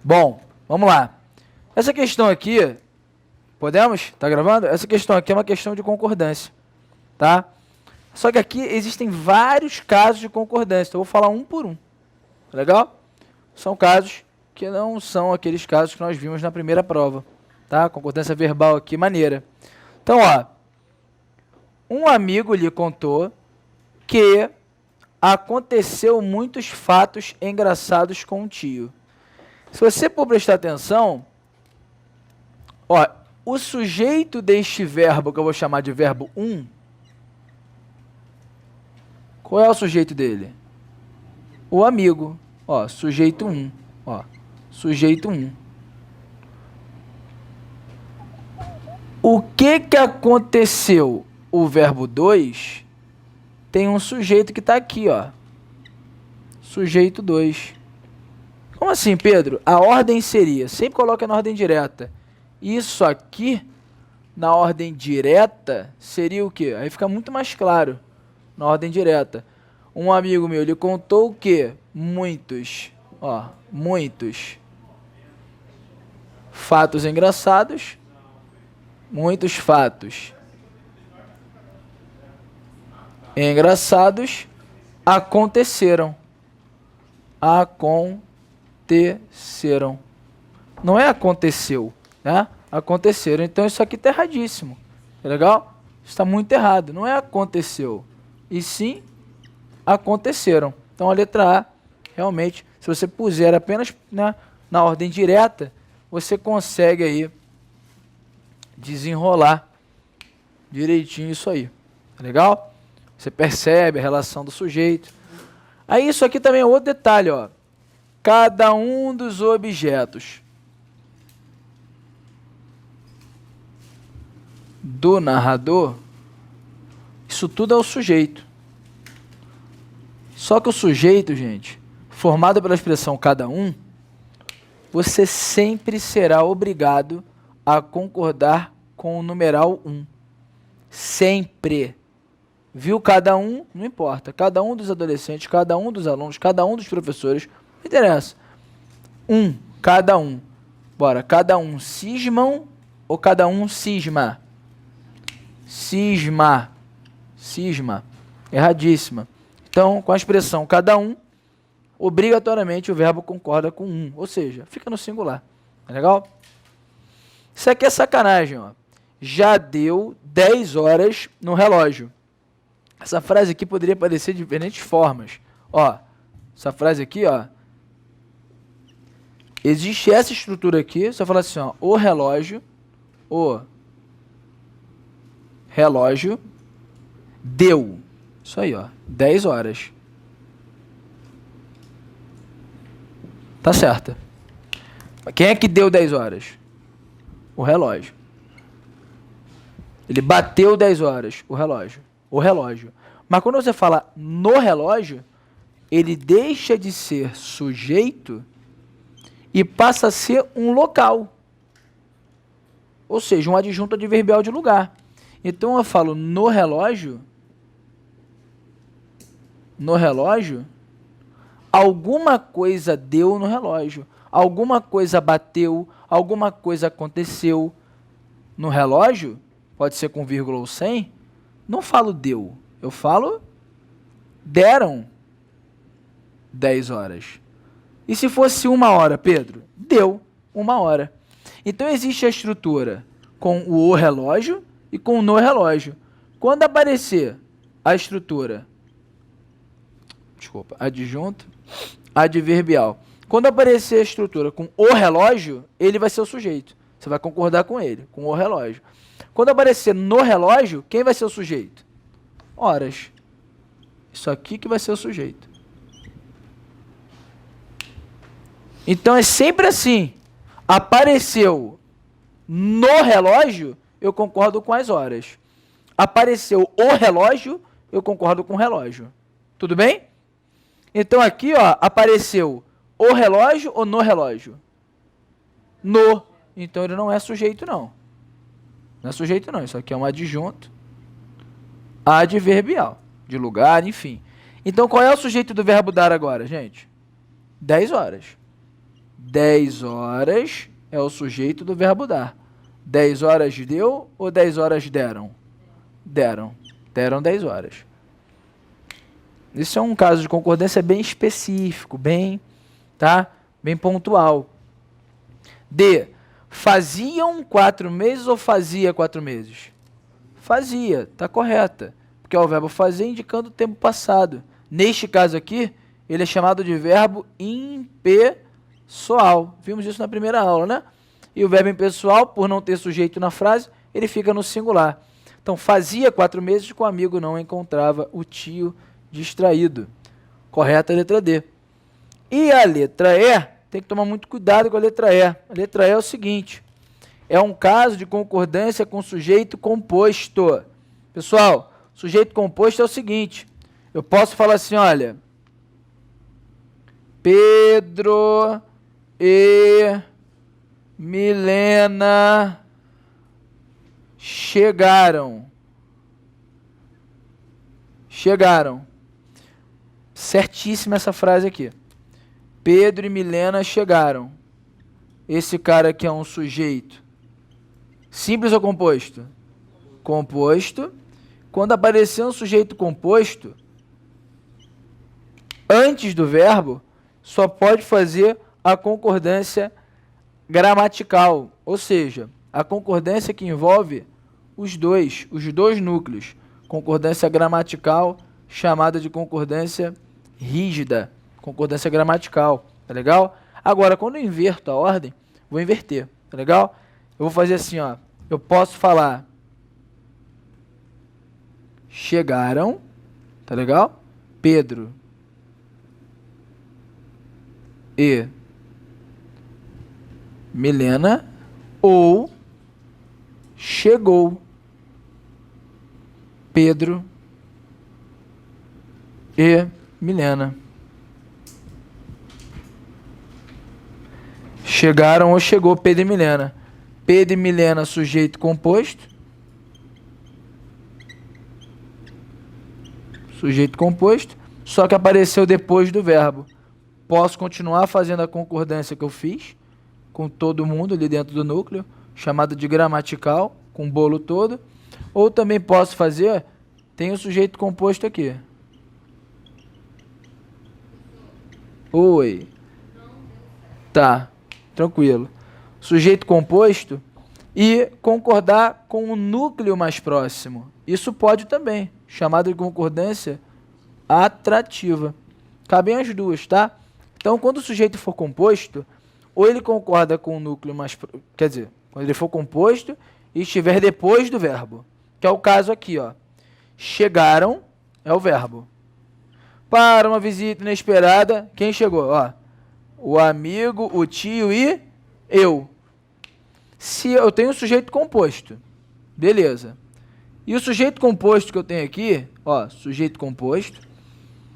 Bom, vamos lá. Essa questão aqui, podemos? Tá gravando? Essa questão aqui é uma questão de concordância, tá? Só que aqui existem vários casos de concordância, então eu vou falar um por um, tá legal? São casos que não são aqueles casos que nós vimos na primeira prova, tá? Concordância verbal aqui, maneira. Então, ó, um amigo lhe contou que aconteceu muitos fatos engraçados com o tio. Se você for prestar atenção, ó, o sujeito deste verbo, que eu vou chamar de verbo 1, qual é o sujeito dele? O amigo. Ó, sujeito 1. Ó, sujeito 1. O que aconteceu? O verbo 2 tem um sujeito que está aqui, ó. Sujeito 2. Como assim, Pedro? A ordem seria, sempre coloca na ordem direta. Isso aqui, na ordem direta, seria o quê? Aí fica muito mais claro, na ordem direta. Um amigo meu, ele contou o quê? Muitos fatos engraçados. Muitos fatos engraçados aconteceram. Aconteceram. Não é aconteceu, né? Aconteceram. Então isso aqui tá erradíssimo. Tá legal? Está muito errado. Não é aconteceu, e sim aconteceram. Então a letra A, realmente, se você puser apenas, né, na ordem direta, você consegue aí desenrolar direitinho isso aí. Tá legal? Você percebe a relação do sujeito. Aí isso aqui também é outro detalhe, ó. Cada um dos objetos do narrador, isso tudo é o sujeito. Só que o sujeito, gente, formado pela expressão cada um, você sempre será obrigado a concordar com o numeral 1. Sempre. Viu? Cada um, não importa. Cada um dos adolescentes, cada um dos alunos, cada um dos professores, não interessa. Cada um. Bora, cada um cismam ou cada um cisma? Cisma. Cisma. Erradíssima. Então, com a expressão cada um, obrigatoriamente o verbo concorda com um, ou seja, fica no singular. Tá legal? Isso aqui é sacanagem, ó. Já deu 10 horas no relógio. Essa frase aqui poderia aparecer de diferentes formas. Ó, essa frase aqui, ó. Existe essa estrutura aqui, você fala assim, ó, o relógio deu. Isso aí, ó, 10 horas. Tá certo. Quem é que deu 10 horas? O relógio. Ele bateu 10 horas, o relógio. O relógio. Mas quando você fala no relógio, ele deixa de ser sujeito e passa a ser um local. Ou seja, um adjunto adverbial de lugar. Então eu falo no relógio, alguma coisa deu no relógio. Alguma coisa bateu, alguma coisa aconteceu. No relógio, pode ser com vírgula ou sem, não falo deu, eu falo deram 10 horas. E se fosse 1 hora, Pedro? Deu 1 hora. Então existe a estrutura com o relógio e com o no relógio. Quando aparecer a estrutura, adjunto adverbial. Quando aparecer a estrutura com o relógio, ele vai ser o sujeito. Você vai concordar com ele, com o relógio. Quando aparecer no relógio, quem vai ser o sujeito? Horas. Isso aqui que vai ser o sujeito. Então é sempre assim. Apareceu no relógio, eu concordo com as horas. Apareceu o relógio, eu concordo com o relógio. Tudo bem? Então aqui, ó, apareceu o relógio ou no relógio? No. Então ele não é sujeito, não. Não é sujeito, não. Isso aqui é um adjunto adverbial. De lugar, enfim. Então qual é o sujeito do verbo dar agora, gente? 10 horas. 10 horas é o sujeito do verbo dar. 10 horas deu ou 10 horas deram? Deram. Deram 10 horas. Isso é um caso de concordância bem específico, bem pontual. D. Faziam 4 meses ou fazia 4 meses? Fazia, está correta. Porque é o verbo fazer indicando o tempo passado. Neste caso aqui, ele é chamado de verbo impessoal. Vimos isso na primeira aula, né? E o verbo impessoal, por não ter sujeito na frase, ele fica no singular. Então, fazia 4 meses que o amigo não encontrava o tio distraído. Correta a letra D. E a letra E, tem que tomar muito cuidado com a letra E. A letra E é o seguinte, é um caso de concordância com sujeito composto. Pessoal, sujeito composto é o seguinte, eu posso falar assim, olha, Pedro e Milena chegaram. Certíssima essa frase aqui. Pedro e Milena chegaram. Esse cara aqui é um sujeito simples ou composto? Composto. Quando aparecer um sujeito composto, antes do verbo, só pode fazer a concordância gramatical, ou seja, a concordância que envolve os dois núcleos. Concordância gramatical, chamada de concordância rígida, concordância gramatical, tá legal? Agora, quando eu inverto a ordem, vou inverter, tá legal? Eu vou fazer assim, ó, eu posso falar chegaram, tá legal? Pedro e Milena, ou chegou Pedro e Milena. Chegaram ou chegou Pedro e Milena. Pedro e Milena, sujeito composto. Sujeito composto, só que apareceu depois do verbo. Posso continuar fazendo a concordância que eu fiz com todo mundo ali dentro do núcleo, chamado de gramatical, com o bolo todo. Ou também posso fazer, tem o sujeito composto aqui. Oi. Tá, tranquilo. Sujeito composto e concordar com o núcleo mais próximo. Isso pode também, chamado de concordância atrativa. Cabem as duas, tá? Então, quando o sujeito for composto, ou ele concorda com o núcleo mais... Quer dizer, quando ele for composto e estiver depois do verbo. Que é o caso aqui, ó. Chegaram é o verbo. Para uma visita inesperada, quem chegou? Ó, o amigo, o tio e eu. Se eu tenho um sujeito composto, beleza. E o sujeito composto que eu tenho aqui, ó, sujeito composto,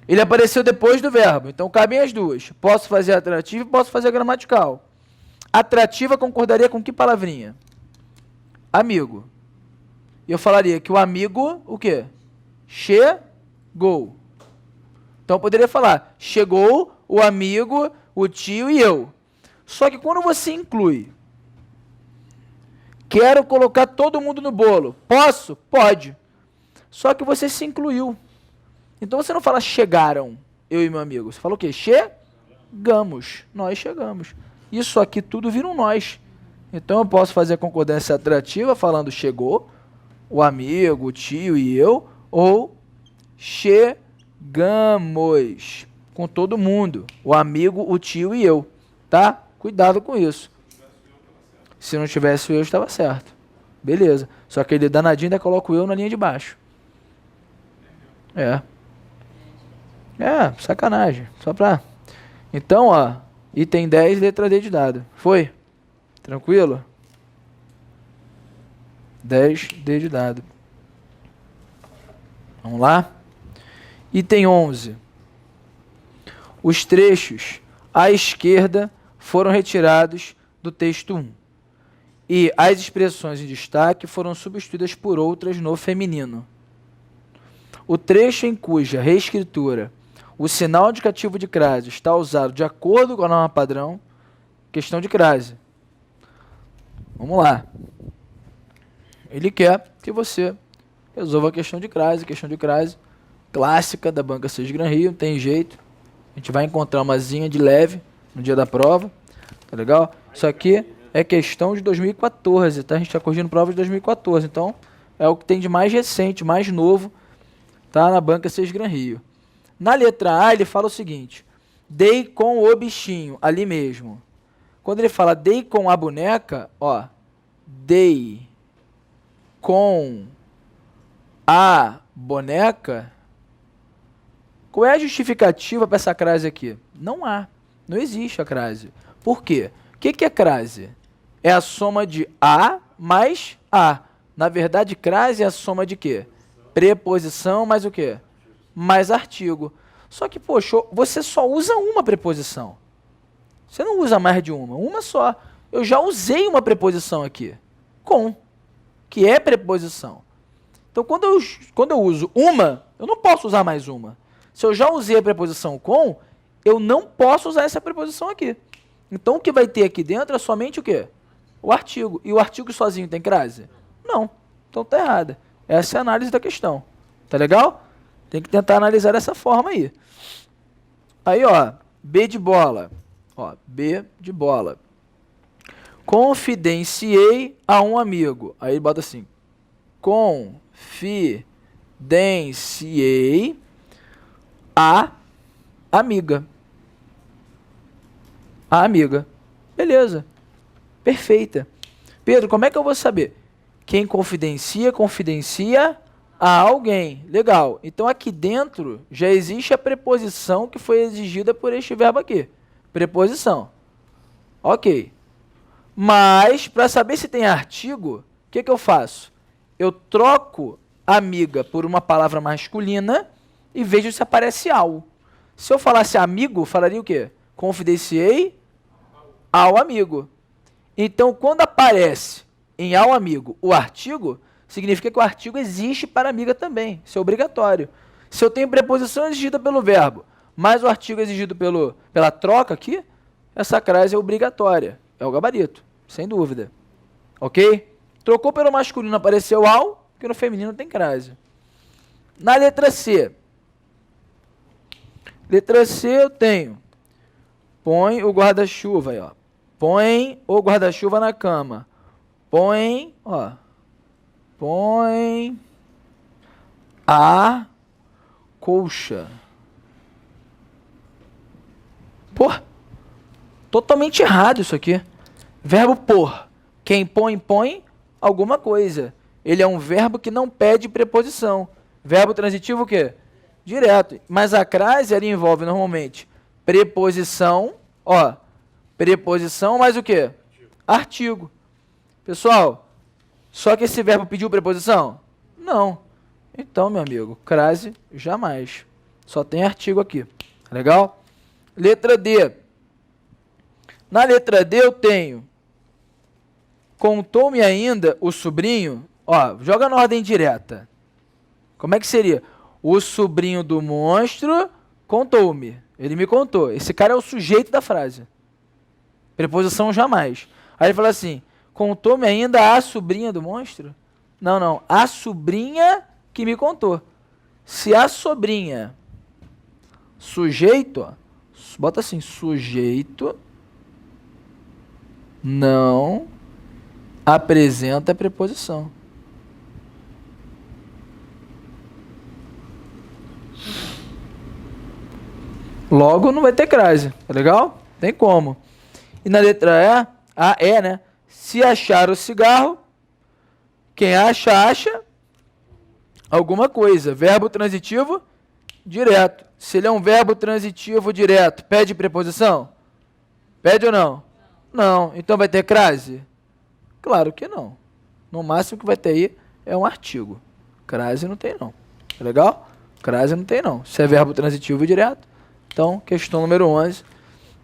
ele apareceu depois do verbo, então cabem as duas. Posso fazer atrativa e posso fazer gramatical. Atrativa concordaria com que palavrinha? Amigo. E eu falaria que o amigo, o quê? Chegou. Então eu poderia falar, chegou o amigo, o tio e eu. Só que quando você inclui, quero colocar todo mundo no bolo. Posso? Pode. Só que você se incluiu. Então você não fala chegaram, eu e meu amigo. Você fala o quê? Chegamos. Nós chegamos. Isso aqui tudo vira um nós. Então eu posso fazer a concordância atrativa falando chegou, o amigo, o tio e eu, ou chegamos com todo mundo, o amigo, o tio e eu, tá? Cuidado com isso. Se não tivesse o eu, estava certo. Beleza. Só que ele danadinho ainda coloca o eu na linha de baixo. É, sacanagem. Só pra... Então, ó, item 10, letra D de dado. Foi? Tranquilo? 10, D de dado. Vamos lá? Item 11. Os trechos à esquerda foram retirados do texto 1. E as expressões em destaque foram substituídas por outras no feminino. O trecho em cuja reescritura o sinal indicativo de crase está usado de acordo com a norma padrão questão de crase. Vamos lá. Ele quer que você resolva a questão de crase. Questão de crase clássica da banca 6 Gran Rio, não tem jeito. A gente vai encontrar uma zinha de leve no dia da prova. Tá legal? Isso aqui é questão de 2014, tá? A gente está corrigindo prova de 2014. Então, é o que tem de mais recente, mais novo, tá? Na banca 6 Gran Rio. Na letra A, ele fala o seguinte: dei com o bichinho, ali mesmo. Quando ele fala dei com a boneca, ó, dei com a boneca, qual é a justificativa para essa crase aqui? Não há. Não existe a crase. Por quê? O que é crase? É a soma de A mais A. Na verdade, crase é a soma de quê? Preposição mais o quê? Mais artigo. Só que, poxa, você só usa uma preposição. Você não usa mais de uma só. Eu já usei uma preposição aqui, com, que é preposição. Então, quando eu uso uma, eu não posso usar mais uma. Se eu já usei a preposição com, eu não posso usar essa preposição aqui. Então, o que vai ter aqui dentro é somente o quê? O artigo. E o artigo sozinho tem crase? Não. Então, tá errada. Essa é a análise da questão. Tá legal? Tem que tentar analisar dessa forma aí. Aí, ó, B de bola. Ó, B de bola. Confidenciei a um amigo. Aí bota assim. Confidenciei a amiga. A amiga. Beleza. Perfeita. Pedro, como é que eu vou saber? Quem confidencia, confidencia a alguém. Legal. Então aqui dentro já existe a preposição que foi exigida por este verbo aqui. Preposição. Ok. Mas, para saber se tem artigo, o que eu faço? Eu troco amiga por uma palavra masculina e vejo se aparece ao. Se eu falasse amigo, falaria o quê? Confidenciei ao amigo. Então, quando aparece em ao amigo o artigo, significa que o artigo existe para amiga também. Isso é obrigatório. Se eu tenho preposição exigida pelo verbo, mas o artigo exigido pela troca aqui, essa crase é obrigatória. É o gabarito, sem dúvida. Ok? Trocou pelo masculino, apareceu ao, porque no feminino tem crase. Na letra C. Letra C eu tenho. Põe o guarda-chuva aí, ó. Põe o guarda-chuva na cama. Põe, ó. Põe a colcha. Pô, totalmente errado isso aqui. Verbo pôr. Quem põe, põe alguma coisa. Ele é um verbo que não pede preposição. Verbo transitivo o quê? Direto. Mas a crase, ela envolve normalmente preposição, ó. Preposição mais o quê? Artigo. Pessoal, só que esse verbo pediu preposição? Não. Então, meu amigo, crase, jamais. Só tem artigo aqui. Legal? Letra D. Na letra D eu tenho contou-me ainda o sobrinho, ó, joga na ordem direta. Como é que seria? O sobrinho do monstro contou-me. Ele me contou. Esse cara é o sujeito da frase. Preposição jamais. Aí ele fala assim, contou-me ainda a sobrinha do monstro? Não, não. A sobrinha que me contou. Se a sobrinha, sujeito, ó, bota assim, sujeito não apresenta a preposição. Logo não vai ter crase, tá legal? Tem como. E na letra E, a E, né? Se achar o cigarro, quem acha, acha alguma coisa. Verbo transitivo direto. Se ele é um verbo transitivo direto, pede preposição? Pede ou não? Não. Então vai ter crase? Claro que não. No máximo que vai ter aí é um artigo. Crase não tem não. Tá legal? Crase não tem não. Se é verbo transitivo direto. Então, questão número 11.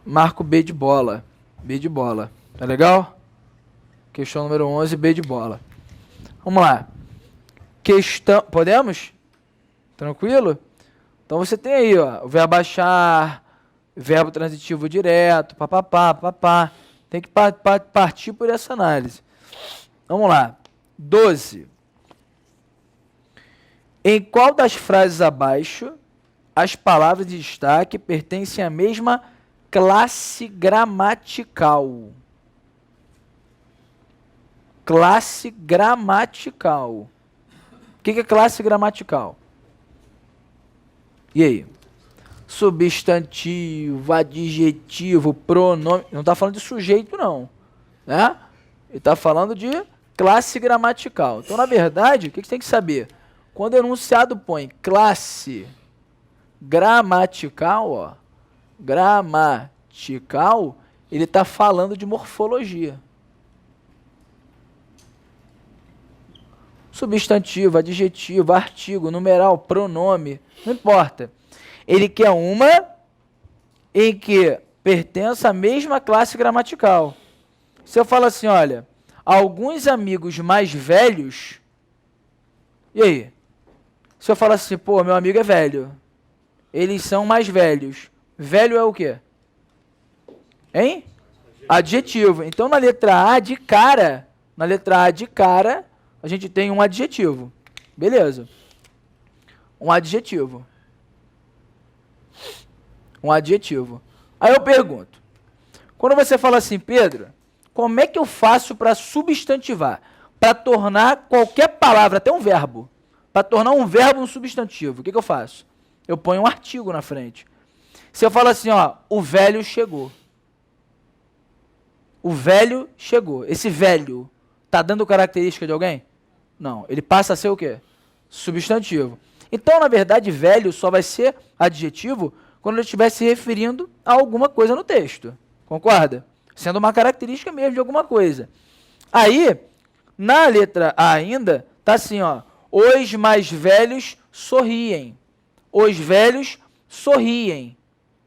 Marco B de bola. B de bola. Tá legal? Questão número 11, B de bola. Vamos lá. Questão... Podemos? Tranquilo? Então você tem aí, ó, o verbo achar, verbo transitivo direto, papapá, papapá. Tem que partir por essa análise. Vamos lá. 12. Em qual das frases abaixo as palavras de destaque pertencem à mesma classe gramatical? Classe gramatical. O que é classe gramatical? E aí? Substantivo, adjetivo, pronome. Não está falando de sujeito, não. Né? Ele está falando de classe gramatical. Então, na verdade, o que você tem que saber? Quando o enunciado põe classe gramatical, ó, gramatical, ele está falando de morfologia. Substantivo, adjetivo, artigo, numeral, pronome, não importa. Ele quer uma em que pertence à mesma classe gramatical. Se eu falo assim, olha, alguns amigos mais velhos, e aí? Se eu falo assim, pô, meu amigo é velho, eles são mais velhos. Velho é o quê? Hein? Adjetivo. Então, na letra A de cara, a gente tem um adjetivo. Beleza. Um adjetivo. Um adjetivo. Aí eu pergunto, quando você fala assim, Pedro, como é que eu faço para substantivar? Para tornar qualquer palavra, até um verbo, para tornar um verbo um substantivo, o que eu faço? Eu ponho um artigo na frente. Se eu falo assim, ó, o velho chegou. O velho chegou. Esse velho está dando característica de alguém? Não. Ele passa a ser o quê? Substantivo. Então, na verdade, velho só vai ser adjetivo quando ele estiver se referindo a alguma coisa no texto. Concorda? Sendo uma característica mesmo de alguma coisa. Aí, na letra A ainda, tá assim, ó. Os mais velhos sorriem. Os velhos sorriem.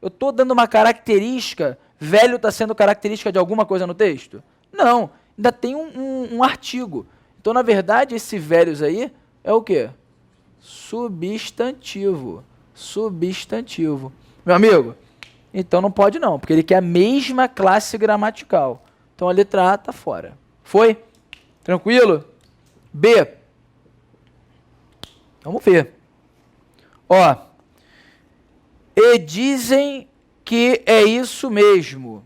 Eu estou dando uma característica. Velho está sendo característica de alguma coisa no texto? Não. Ainda tem um artigo. Então, na verdade, esse velhos aí é o quê? Substantivo. Substantivo. Meu amigo, então não pode não, porque ele quer a mesma classe gramatical. Então a letra A está fora. Foi? Tranquilo? B. Vamos ver. Ó. E dizem que é isso mesmo.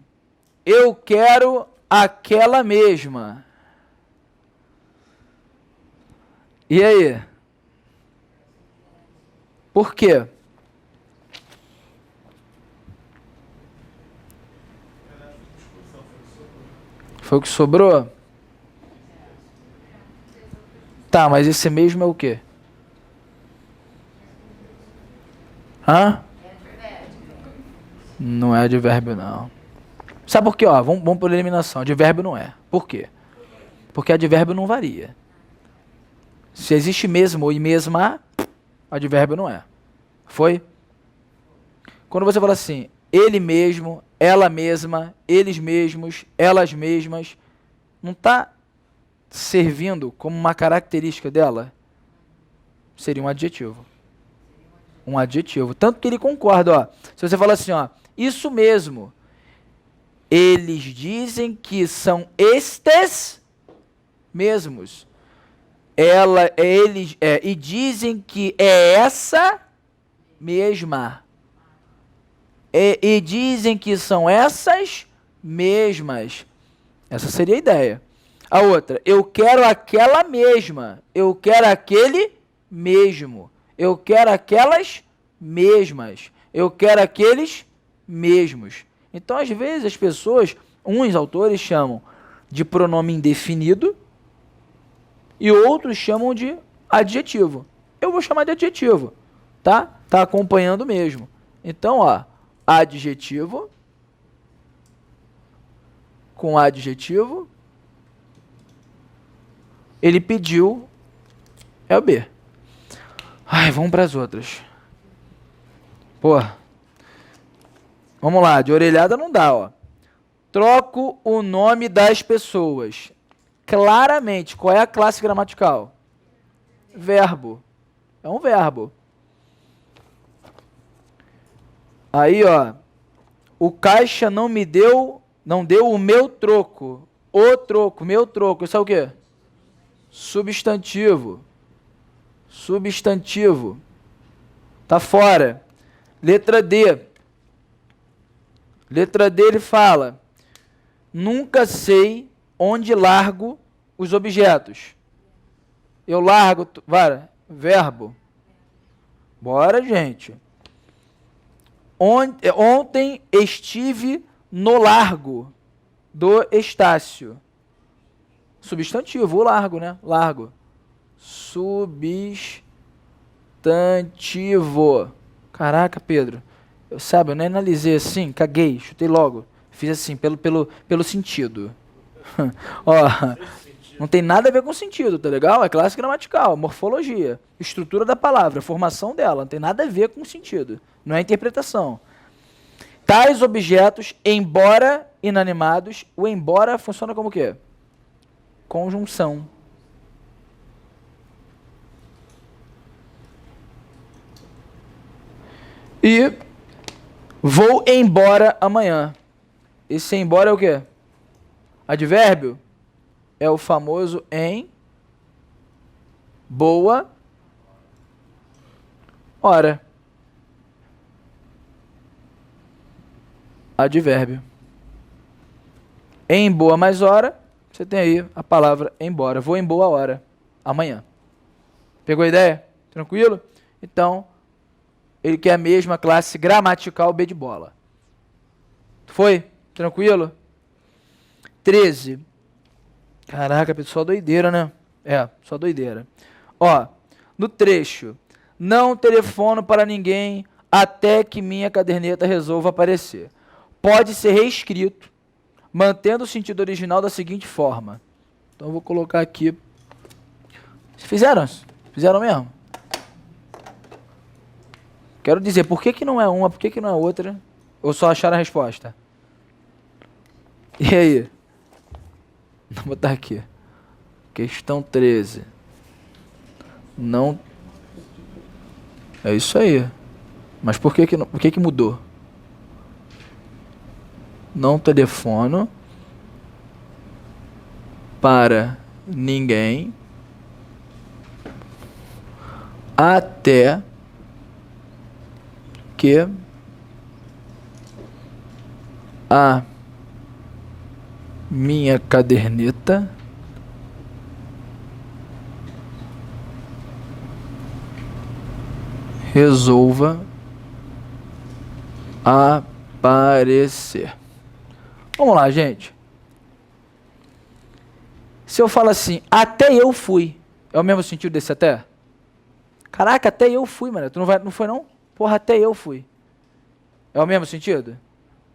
Eu quero aquela mesma. E aí? Por quê? Foi o que sobrou? Tá, mas esse mesmo é o quê? Hã? Não é advérbio, não. Sabe por quê? Ó, vamos por eliminação. Advérbio não é. Por quê? Porque advérbio não varia. Se existe mesmo e mesma, advérbio não é. Foi? Quando você fala assim, ele mesmo, ela mesma, eles mesmos, elas mesmas, não está servindo como uma característica dela? Seria um adjetivo. Um adjetivo. Tanto que ele concorda, ó. Se você fala assim, ó, isso mesmo, eles dizem que são estes mesmos. E dizem que é essa mesma. E dizem que são essas mesmas. Essa seria a ideia. A outra, eu quero aquela mesma. Eu quero aquele mesmo. Eu quero aquelas mesmas. Eu quero aqueles mesmos. Então, às vezes, as pessoas, uns autores chamam de pronome indefinido e outros chamam de adjetivo. Eu vou chamar de adjetivo, tá? Tá acompanhando mesmo. Então, ó, adjetivo com adjetivo, ele pediu, é o B. Ai, vamos para as outras. Pô, vamos lá, de orelhada não dá, ó. Troco o nome das pessoas. Claramente, qual é a classe gramatical? Verbo. É um verbo. Aí, ó, o caixa não me deu Não deu o meu troco. O troco, meu troco. Isso é o quê? Substantivo. Substantivo. Tá fora. Letra D. Letra D ele fala: nunca sei onde largo os objetos. Eu largo, verbo. Bora, gente. Ontem estive no largo do Estácio. Substantivo, o largo, né? Largo. Substantivo. Caraca, Pedro. Eu nem analisei assim, caguei, chutei logo. Fiz assim, pelo sentido. Ó, não tem nada a ver com sentido, tá legal? É classe gramatical, morfologia, estrutura da palavra, formação dela, não tem nada a ver com sentido. Não é interpretação. Tais objetos, embora inanimados, o embora funciona como o quê? Conjunção. E vou embora amanhã. Esse embora é o quê? Advérbio? É o famoso em boa hora. Advérbio. Em boa mais hora, você tem aí a palavra embora. Vou em boa hora. Amanhã. Pegou a ideia? Tranquilo? Então, ele quer a mesma classe gramatical B de bola. Foi? Tranquilo? 13. Caraca, pessoal, doideira, né? É, só doideira. Ó, no trecho. Não telefono para ninguém até que minha caderneta resolva aparecer. Pode ser reescrito, mantendo o sentido original da seguinte forma. Então eu vou colocar aqui. Fizeram? Fizeram mesmo? Quero dizer, por que não é uma, por que não é outra? Ou só acharam a resposta? E aí? Vou botar aqui. Questão 13. Não. É isso aí. Mas por que mudou? Não telefono para ninguém até que a minha caderneta resolva aparecer. Vamos lá, gente. Se eu falo assim, até eu fui, é o mesmo sentido desse até? Caraca, até eu fui, mano. Tu não foi não? Porra, até eu fui. É o mesmo sentido?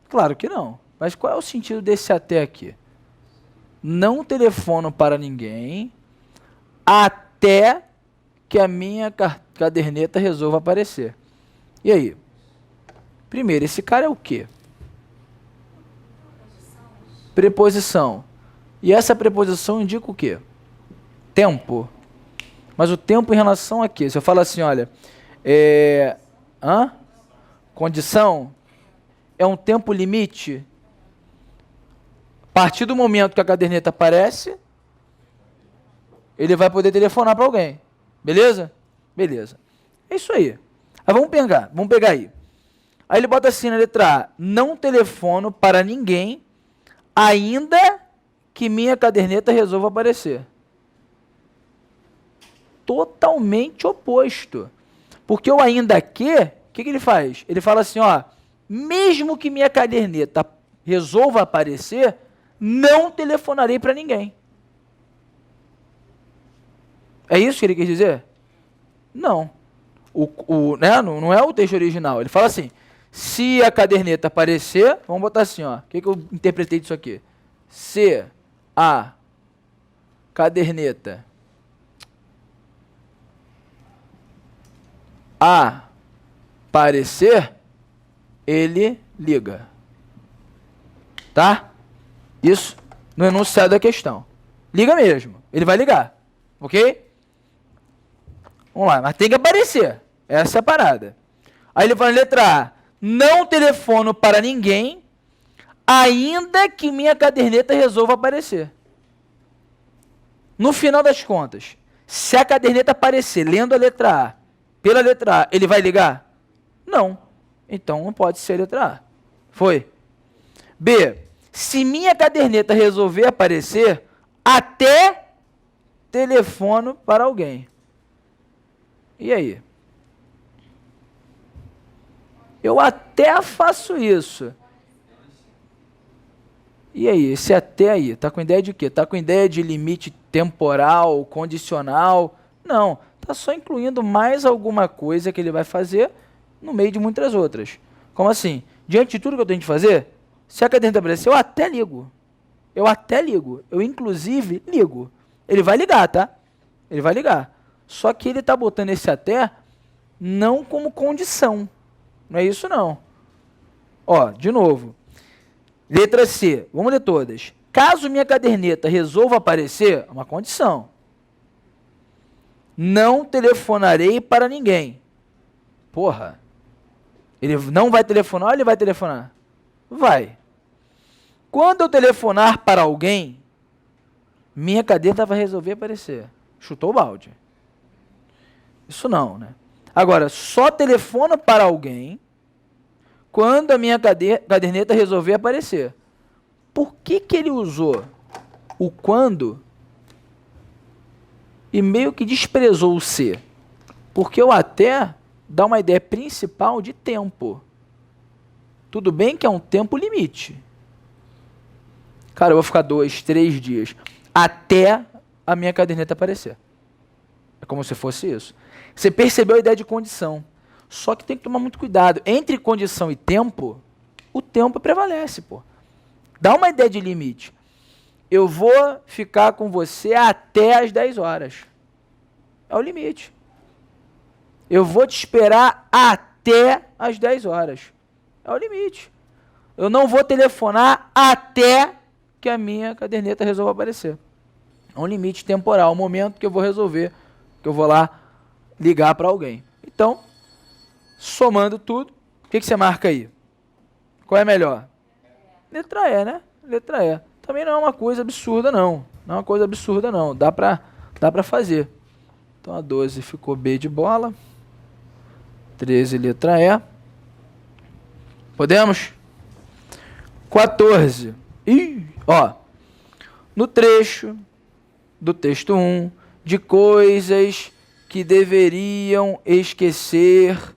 Claro que não. Mas qual é o sentido desse até aqui? Não telefono para ninguém até que a minha caderneta resolva aparecer. E aí? Primeiro, esse cara é o quê? Preposição. E essa preposição indica o quê? Tempo. Mas o tempo em relação a quê? Se eu falo assim, olha, condição é um tempo limite. A partir do momento que a caderneta aparece, ele vai poder telefonar para alguém. Beleza? Beleza. É isso aí. Aí vamos pegar aí. Aí ele bota assim na letra A: não telefono para ninguém, ainda que minha caderneta resolva aparecer. Totalmente oposto. Porque o ainda que, o que ele faz? Ele fala assim, ó, mesmo que minha caderneta resolva aparecer, não telefonarei para ninguém. É isso que ele quer dizer? Não. Né? Não é o texto original. Ele fala assim, se a caderneta aparecer, vamos botar assim, ó. O que eu interpretei disso aqui? Se a caderneta aparecer, ele liga. Tá? Isso no enunciado da questão. Liga mesmo. Ele vai ligar. Ok? Vamos lá. Mas tem que aparecer. Essa é a parada. Aí ele vai na letra A: não telefono para ninguém, ainda que minha caderneta resolva aparecer. No final das contas, se a caderneta aparecer lendo a letra A, pela letra A, ele vai ligar? Não. Então não pode ser a letra A. Foi. B. Se minha caderneta resolver aparecer, até telefono para alguém. E aí? Eu até faço isso. E aí? Esse até aí, tá com ideia de quê? Tá com ideia de limite temporal, condicional? Não, tá só incluindo mais alguma coisa que ele vai fazer no meio de muitas outras. Como assim? Diante de tudo que eu tenho que fazer, se a caderneta aparecer, eu até ligo. Eu até ligo. Eu, inclusive, ligo. Ele vai ligar, tá? Ele vai ligar. Só que ele tá botando esse até não como condição. Não é isso, não. Ó, de novo. Letra C. Vamos ler todas. Caso minha caderneta resolva aparecer, é uma condição. Não telefonarei para ninguém. Porra. Ele não vai telefonar ou ele vai telefonar? Vai. Quando eu telefonar para alguém, minha caderneta vai resolver aparecer. Chutou o balde. Isso não, né? Agora, só telefono para alguém quando a minha caderneta resolver aparecer. Por que que ele usou o quando e meio que desprezou o se? Porque o até dá uma ideia principal de tempo. Tudo bem que é um tempo limite. Cara, eu vou ficar 2, 3 dias até a minha caderneta aparecer. É como se fosse isso. Você percebeu a ideia de condição. Só que tem que tomar muito cuidado. Entre condição e tempo, o tempo prevalece, pô. Dá uma ideia de limite. Eu vou ficar com você até as 10 horas. É o limite. Eu vou te esperar até as 10 horas. É o limite. Eu não vou telefonar até que a minha caderneta resolva aparecer. É um limite temporal, um momento que eu vou resolver, que eu vou lá ligar para alguém. Então, somando tudo, o que você marca aí? Qual é melhor? Letra E, né? Letra E. Também não é uma coisa absurda, não. Não é uma coisa absurda, não. Dá pra fazer. Então, a 12 ficou B de bola. 13, letra E. Podemos? 14. Ih, ó. No trecho do texto 1, de coisas que deveriam esquecer,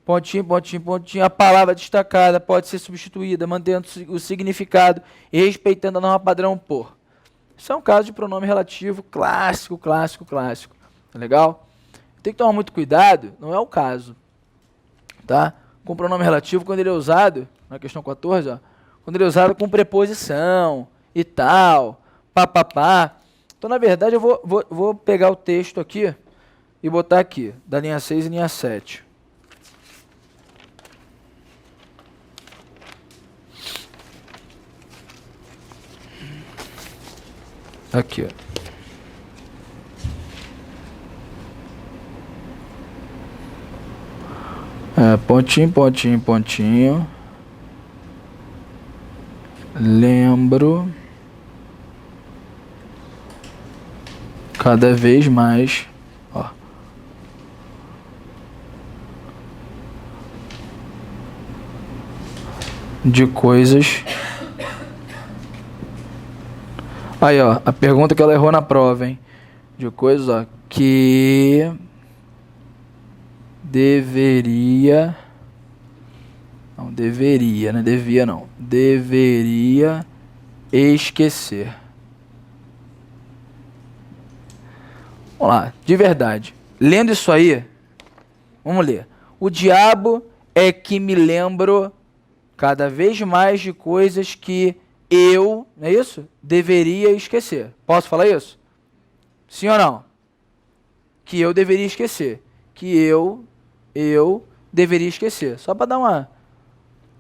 pontinho, pontinho, pontinho, a palavra destacada pode ser substituída, mantendo o significado e respeitando a norma padrão por. Isso é um caso de pronome relativo clássico, clássico, clássico. Tá legal? Tem que tomar muito cuidado, não é o caso. Tá? Com pronome relativo, quando ele é usado, na questão 14, ó, quando ele é usado com preposição e tal, papapá. Então, na verdade, eu vou pegar o texto aqui e botar aqui, da linha 6 e linha 7. Aqui, ó. Pontinho, pontinho, pontinho. Lembro cada vez mais, ó, de coisas. Aí, ó, a pergunta que ela errou na prova, hein? De coisas, ó, que deveria... Não, deveria, né? Devia não. Deveria esquecer. Vamos lá, de verdade. Lendo isso aí, vamos ler. O diabo é que me lembro cada vez mais de coisas que eu, não é isso? Deveria esquecer. Posso falar isso? Sim ou não? Que eu deveria esquecer. Que eu deveria esquecer. Só para dar uma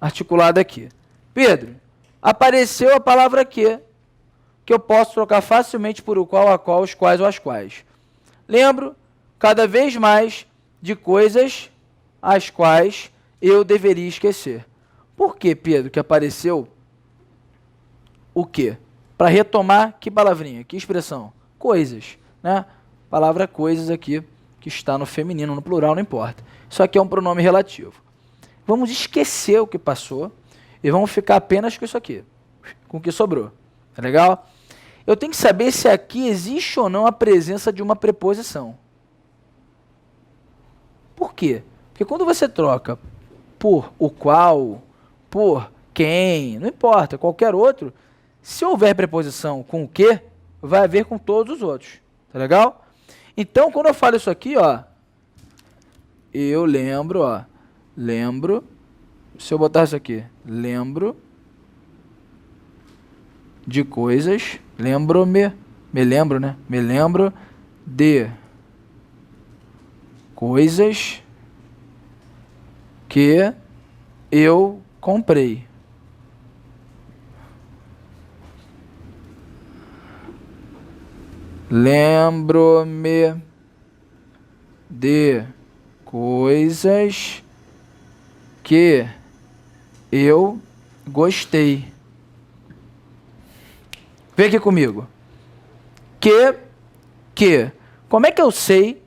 articulada aqui. Pedro, apareceu a palavra que eu posso trocar facilmente por o qual, a qual, os quais ou as quais. Lembro cada vez mais de coisas as quais eu deveria esquecer. Por que, Pedro, que apareceu o quê? Para retomar, que palavrinha, que expressão? Coisas, né? Palavra coisas aqui, que está no feminino, no plural, não importa. Isso aqui é um pronome relativo. Vamos esquecer o que passou e vamos ficar apenas com isso aqui, com o que sobrou. Tá legal? Eu tenho que saber se aqui existe ou não a presença de uma preposição. Por quê? Porque quando você troca por o qual, por quem, não importa, qualquer outro, se houver preposição com o que, vai haver com todos os outros. Tá legal? Então, quando eu falo isso aqui, ó, eu lembro, ó, lembro, se eu botar isso aqui, lembro de coisas, lembro-me, me lembro, né? Me lembro de coisas que eu comprei. Lembro-me de coisas que eu gostei. Vem aqui comigo. Como é que eu sei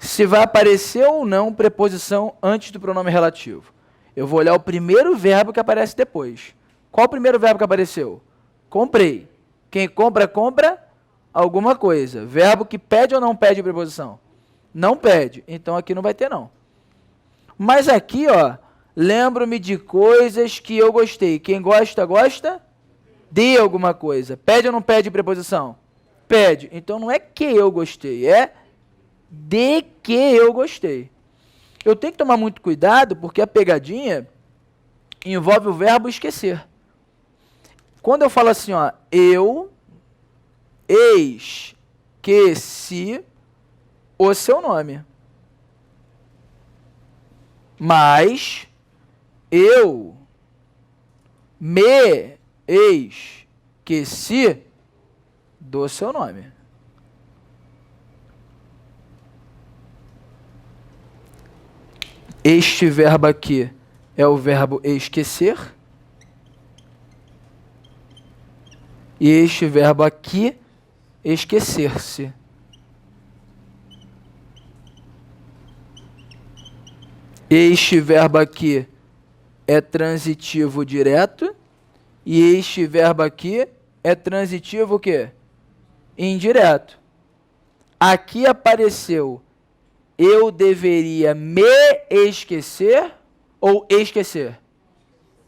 se vai aparecer ou não preposição antes do pronome relativo? Eu vou olhar o primeiro verbo que aparece depois. Qual o primeiro verbo que apareceu? Comprei. Quem compra, compra alguma coisa. Verbo que pede ou não pede preposição? Não pede. Então aqui não vai ter não. Mas aqui, ó, lembro-me de coisas que eu gostei. Quem gosta, gosta de alguma coisa. Pede ou não pede preposição? Pede. Então não é que eu gostei, é de que eu gostei. Eu tenho que tomar muito cuidado porque a pegadinha envolve o verbo esquecer. Quando eu falo assim, ó, eu esqueci o seu nome. Mas eu me esqueci do seu nome. Este verbo aqui é o verbo esquecer. E este verbo aqui, esquecer-se. Este verbo aqui é transitivo direto. E este verbo aqui é transitivo o quê? Indireto. Aqui apareceu eu deveria me esquecer ou esquecer?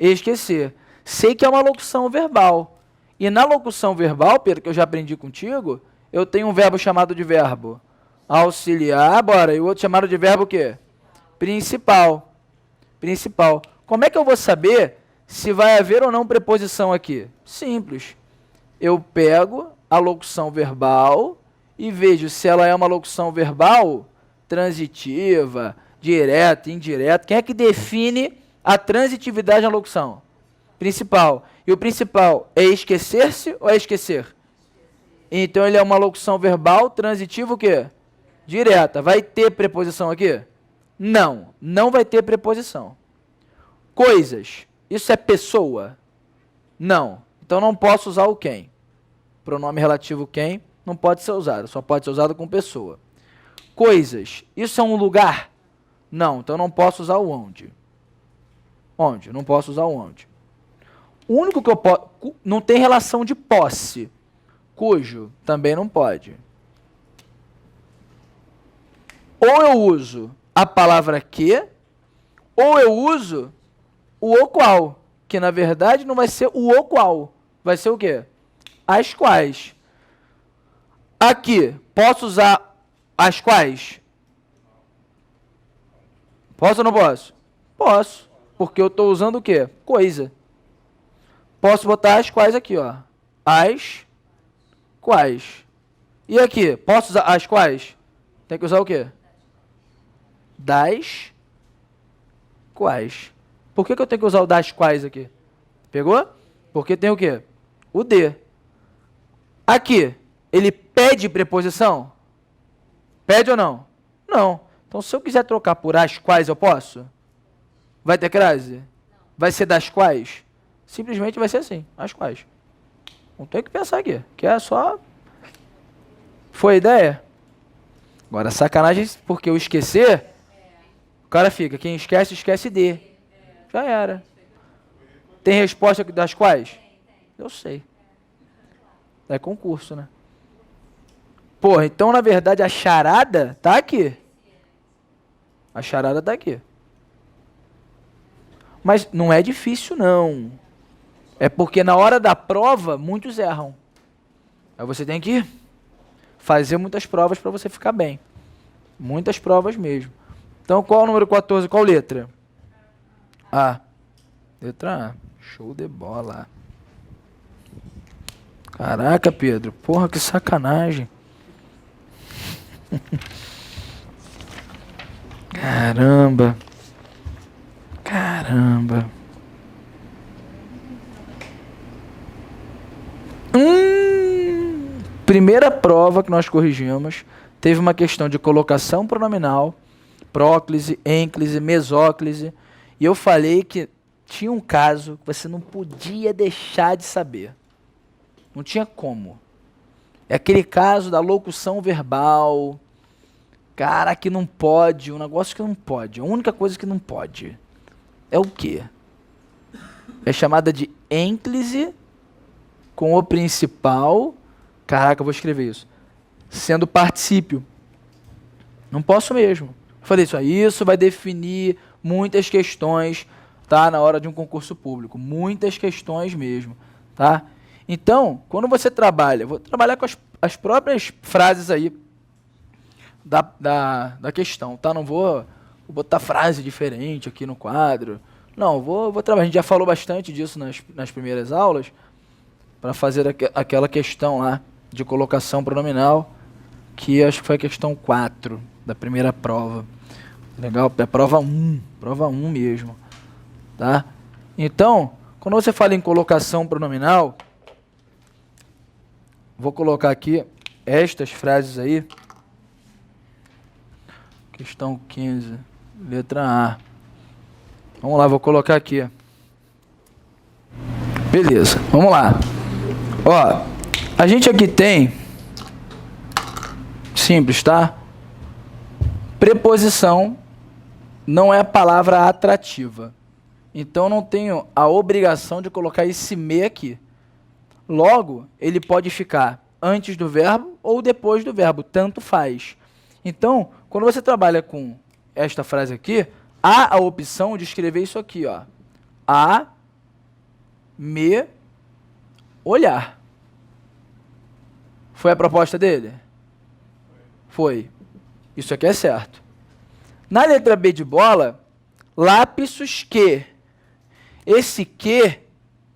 Esquecer. Sei que é uma locução verbal. E na locução verbal, Pedro, que eu já aprendi contigo, eu tenho um verbo chamado de verbo auxiliar, bora, e o outro chamado de verbo o quê? Principal. Principal. Como é que eu vou saber se vai haver ou não preposição aqui? Simples. Eu pego a locução verbal e vejo se ela é uma locução verbal transitiva, direta, indireta. Quem é que define a transitividade na locução? Principal. E o principal é esquecer-se ou é esquecer? Então ele é uma locução verbal transitiva o quê? Direta. Vai ter preposição aqui? Não, não vai ter preposição. Coisas. Isso é pessoa? Não. Então não posso usar o quem. Pronome relativo quem não pode ser usado, só pode ser usado com pessoa. Coisas. Isso é um lugar? Não, então não posso usar o onde. Onde? Não posso usar o onde. O único que eu posso... Não tem relação de posse. Cujo também não pode. Ou eu uso a palavra que, ou eu uso o qual, que na verdade não vai ser o qual. Vai ser o quê? As quais. Aqui, posso usar as quais? Posso ou não posso? Posso, porque eu estou usando o quê? Coisa. Posso botar as quais aqui, ó. As quais. E aqui, posso usar as quais? Tem que usar o quê? Das quais. Por que eu tenho que usar o das quais aqui? Pegou? Porque tem o quê? O de. Aqui, ele pede preposição? Pede ou não? Não. Então, se eu quiser trocar por as quais, eu posso? Vai ter crase? Vai ser das quais? Simplesmente vai ser assim, as quais. Não tem o que pensar aqui. Que é só... Foi a ideia? Agora, sacanagem, porque o esquecer, o cara fica, quem esquece, esquece de. Já era. Tem resposta das quais? Eu sei. É concurso, né? Porra, então, na verdade, a charada tá aqui. A charada tá aqui. Mas não é difícil, não. É porque na hora da prova, muitos erram. Aí você tem que fazer muitas provas para você ficar bem. Muitas provas mesmo. Então, qual é o número 14? Qual letra? A. Letra A. Show de bola. Caraca, Pedro. Porra, que sacanagem. Caramba. Caramba. Primeira prova que nós corrigimos, teve uma questão de colocação pronominal, próclise, ênclise, mesóclise, e eu falei que tinha um caso que você não podia deixar de saber. Não tinha como. É aquele caso da locução verbal. Cara, que não pode, um negócio que não pode. A única coisa que não pode é o quê? É chamada de ênclise com o principal. Caraca, eu vou escrever isso. Sendo particípio. Não posso mesmo. Eu falei isso vai definir muitas questões, tá? Na hora de um concurso público. Muitas questões mesmo, tá? Então, quando você trabalha, vou trabalhar com as próprias frases aí da questão, tá? Não vou botar frase diferente aqui no quadro. Não, vou trabalhar. A gente já falou bastante disso nas primeiras aulas, para fazer aquela questão lá de colocação pronominal, que acho que foi a questão 4 da primeira prova. Legal? É prova 1 mesmo, tá? Então, quando você fala em colocação pronominal, vou colocar aqui estas frases aí. Questão 15, letra A. Vamos lá, vou colocar aqui. Beleza, vamos lá. Ó, a gente aqui tem, simples, tá? Preposição não é a palavra atrativa. Então, não tenho a obrigação de colocar esse me aqui. Logo, ele pode ficar antes do verbo ou depois do verbo, tanto faz. Então, quando você trabalha com esta frase aqui, há a opção de escrever isso aqui, ó. A me olhar. Foi a proposta dele? Foi. Isso aqui é certo. Na letra B de bola, lapsus que. Esse que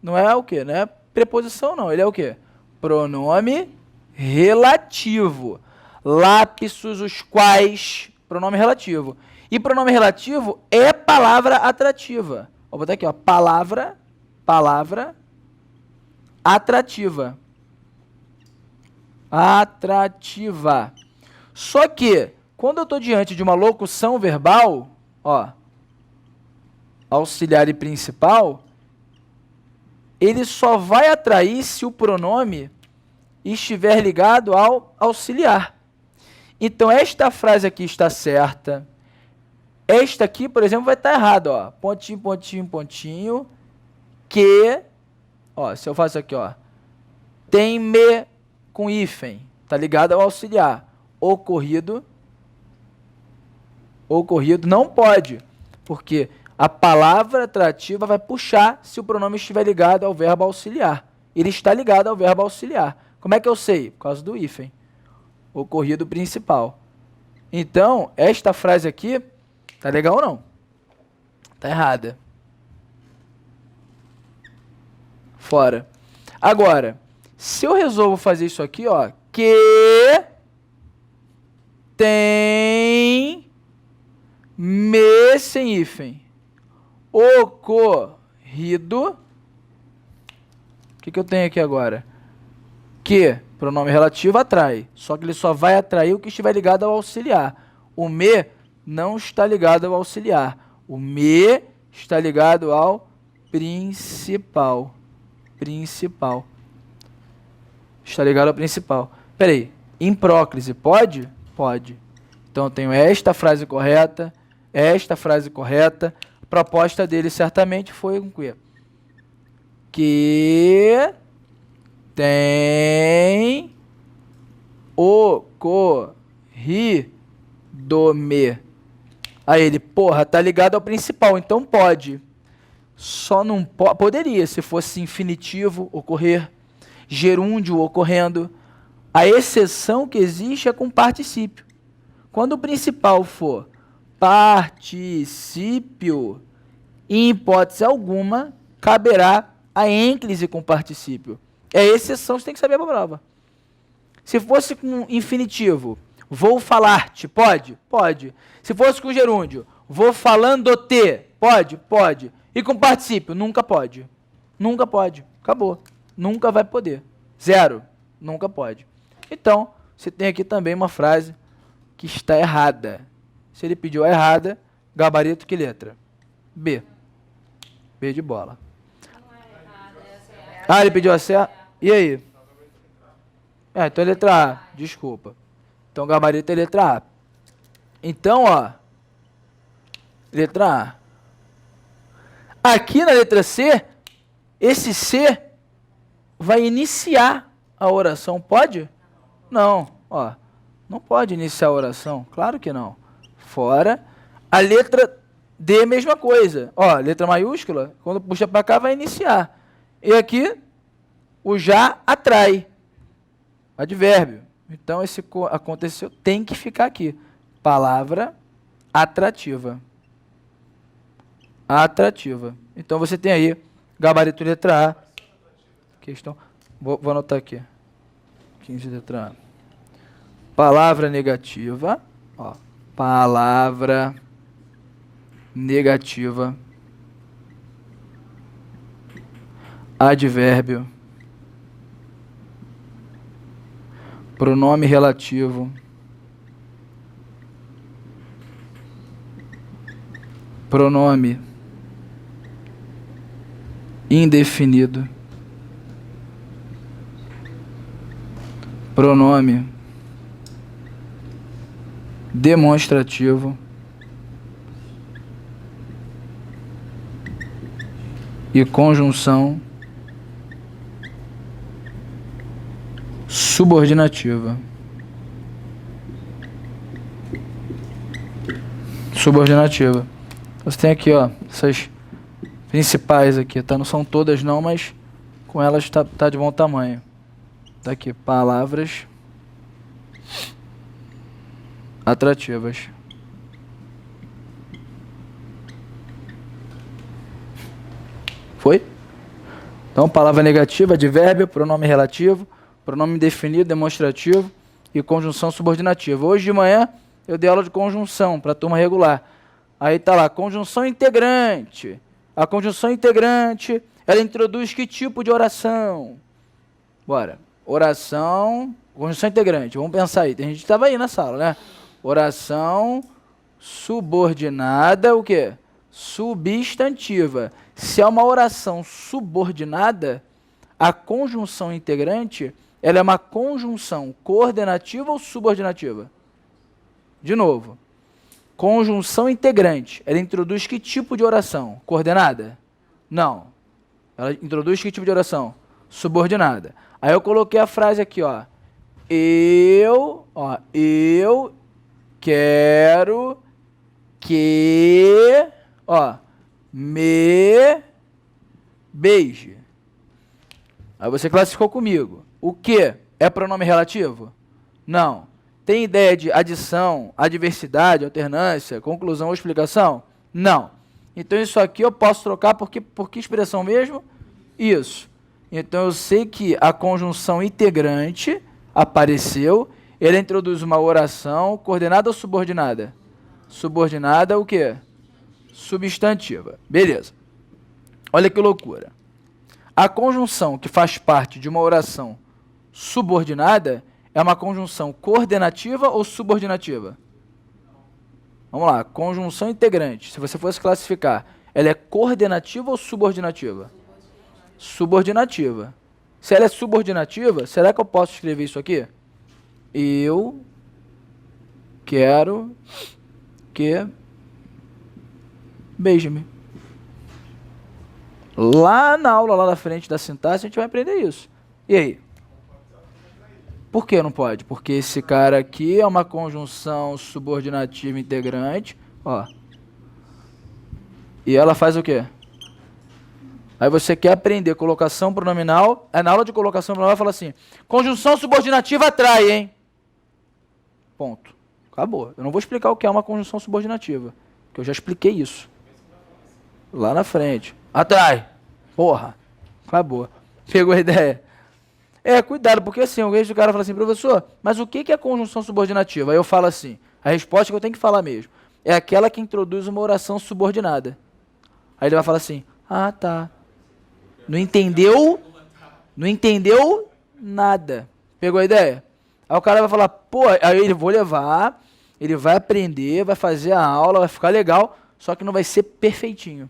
não é o quê? Não é preposição, não. Ele é o quê? Pronome relativo. Lapsus, os quais, pronome relativo. E pronome relativo é palavra atrativa. Vou botar aqui, ó, palavra atrativa. Atrativa. Só que, quando eu estou diante de uma locução verbal, ó, auxiliar e principal, ele só vai atrair se o pronome estiver ligado ao auxiliar. Então, esta frase aqui está certa. Esta aqui, por exemplo, vai estar errada, ó. Pontinho, pontinho, pontinho. Que, ó, se eu faço aqui, ó. Tem-me com hífen. Tá ligado ao auxiliar. Ocorrido não pode. Porque a palavra atrativa vai puxar se o pronome estiver ligado ao verbo auxiliar. Ele está ligado ao verbo auxiliar. Como é que eu sei? Por causa do hífen. Ocorrido principal. Então, esta frase aqui, tá legal ou não? Tá errada. Fora. Agora, se eu resolvo fazer isso aqui, ó, que tem me sem hífen ocorrido, o que eu tenho aqui agora? Que, pronome relativo, atrai. Só que ele só vai atrair o que estiver ligado ao auxiliar. O me não está ligado ao auxiliar. O me está ligado ao principal. Principal. Está ligado ao principal. Peraí, em próclise pode? Pode. Então eu tenho esta frase correta, esta frase correta. A proposta dele certamente foi o quê? Que tem ocorrido-me. Aí ele, porra, tá ligado ao principal, então pode. Só não pode. Poderia, se fosse infinitivo, ocorrer, gerúndio ocorrendo. A exceção que existe é com particípio. Quando o principal for particípio, em hipótese alguma, caberá a ênclise com particípio. É exceção, você tem que saber a prova. Se fosse com infinitivo, vou falar-te, pode? Pode. Se fosse com gerúndio, vou falando-te, pode? Pode. E com particípio, nunca pode. Nunca pode. Acabou. Nunca vai poder. Zero. Nunca pode. Então, você tem aqui também uma frase que está errada. Se ele pediu a errada, gabarito que letra? B. B de bola. Ah, ele pediu a certa? E aí? Então é letra A. Desculpa. Então gabarito é letra A. Então, ó. Letra A. Aqui na letra C, esse C vai iniciar a oração. Pode? Não. Ó. Não pode iniciar a oração. Claro que não. Fora. A letra D, mesma coisa. Ó, letra maiúscula, quando puxa para cá, vai iniciar. E aqui, o já atrai. Advérbio. Então, esse aconteceu, tem que ficar aqui. Palavra atrativa. Atrativa. Então, você tem aí, gabarito letra A. Questão. Vou anotar aqui. 15 letra A. Palavra negativa. Ó, palavra negativa. Advérbio. Pronome relativo. Pronome indefinido. Pronome demonstrativo. E conjunção subordinativa. Subordinativa. Você tem aqui, ó, essas principais aqui, tá? Não são todas não, mas com elas tá de bom tamanho. Tá aqui, palavras atrativas. Foi? Então, palavra negativa, advérbio, pronome relativo, pronome indefinido, demonstrativo e conjunção subordinativa. Hoje de manhã eu dei aula de conjunção para a turma regular. Aí tá lá, conjunção integrante. A conjunção integrante, ela introduz que tipo de oração? Bora. Oração, conjunção integrante. Vamos pensar aí. Tem gente que estava aí na sala, né? Oração subordinada, o quê? Substantiva. Se é uma oração subordinada, a conjunção integrante, ela é uma conjunção coordenativa ou subordinativa? De novo. Conjunção integrante, ela introduz que tipo de oração? Coordenada? Não. Ela introduz que tipo de oração? Subordinada. Aí eu coloquei a frase aqui, ó. Eu quero que, me beije. Aí você classificou comigo. O que? É pronome relativo? Não. Tem ideia de adição, adversidade, alternância, conclusão ou explicação? Não. Então isso aqui eu posso trocar por que expressão mesmo? Isso. Então eu sei que a conjunção integrante apareceu, ele introduz uma oração coordenada ou subordinada? Subordinada o quê? Substantiva. Beleza. Olha que loucura. A conjunção que faz parte de uma oração subordinada é uma conjunção coordenativa ou subordinativa? Vamos lá, conjunção integrante. Se você fosse classificar, ela é coordenativa ou subordinativa? Subordinativa. Se ela é subordinativa, será que eu posso escrever isso aqui? Eu quero que beije-me. Lá na aula, lá na frente da sintaxe, a gente vai aprender isso. E aí? Por que não pode? Porque esse cara aqui é uma conjunção subordinativa integrante, ó. E ela faz o quê? Aí você quer aprender colocação pronominal, na aula de colocação pronominal fala assim, conjunção subordinativa atrai, hein? Ponto. Acabou. Eu não vou explicar o que é uma conjunção subordinativa, porque eu já expliquei isso. Lá na frente. Atrai. Porra. Acabou. Pegou a ideia? Cuidado, porque assim, eu vejo o cara fala assim, professor, mas o que é conjunção subordinativa? Aí eu falo assim, a resposta que eu tenho que falar mesmo, é aquela que introduz uma oração subordinada. Aí ele vai falar assim, ah, tá. Não entendeu? Não entendeu nada. Pegou a ideia? Aí o cara vai falar, pô, aí ele vou levar, ele vai aprender, vai fazer a aula, vai ficar legal, só que não vai ser perfeitinho.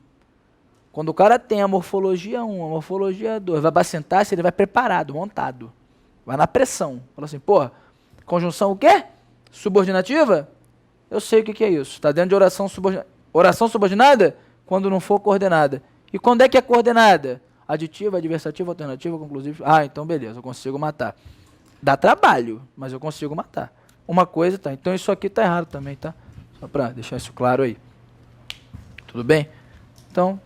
Quando o cara tem a morfologia 1, a morfologia 2, vai sentar-se, ele vai preparado, montado. Vai na pressão. Fala assim, pô, conjunção o quê? Subordinativa? Eu sei o que é isso. Está dentro de oração subordinada. Oração subordinada? Quando não for coordenada. E quando é que é coordenada? Aditiva, adversativa, alternativa, conclusiva. Ah, então beleza, eu consigo matar. Dá trabalho, mas eu consigo matar. Uma coisa, tá. Então isso aqui tá errado também, tá? Só para deixar isso claro aí. Tudo bem? Então,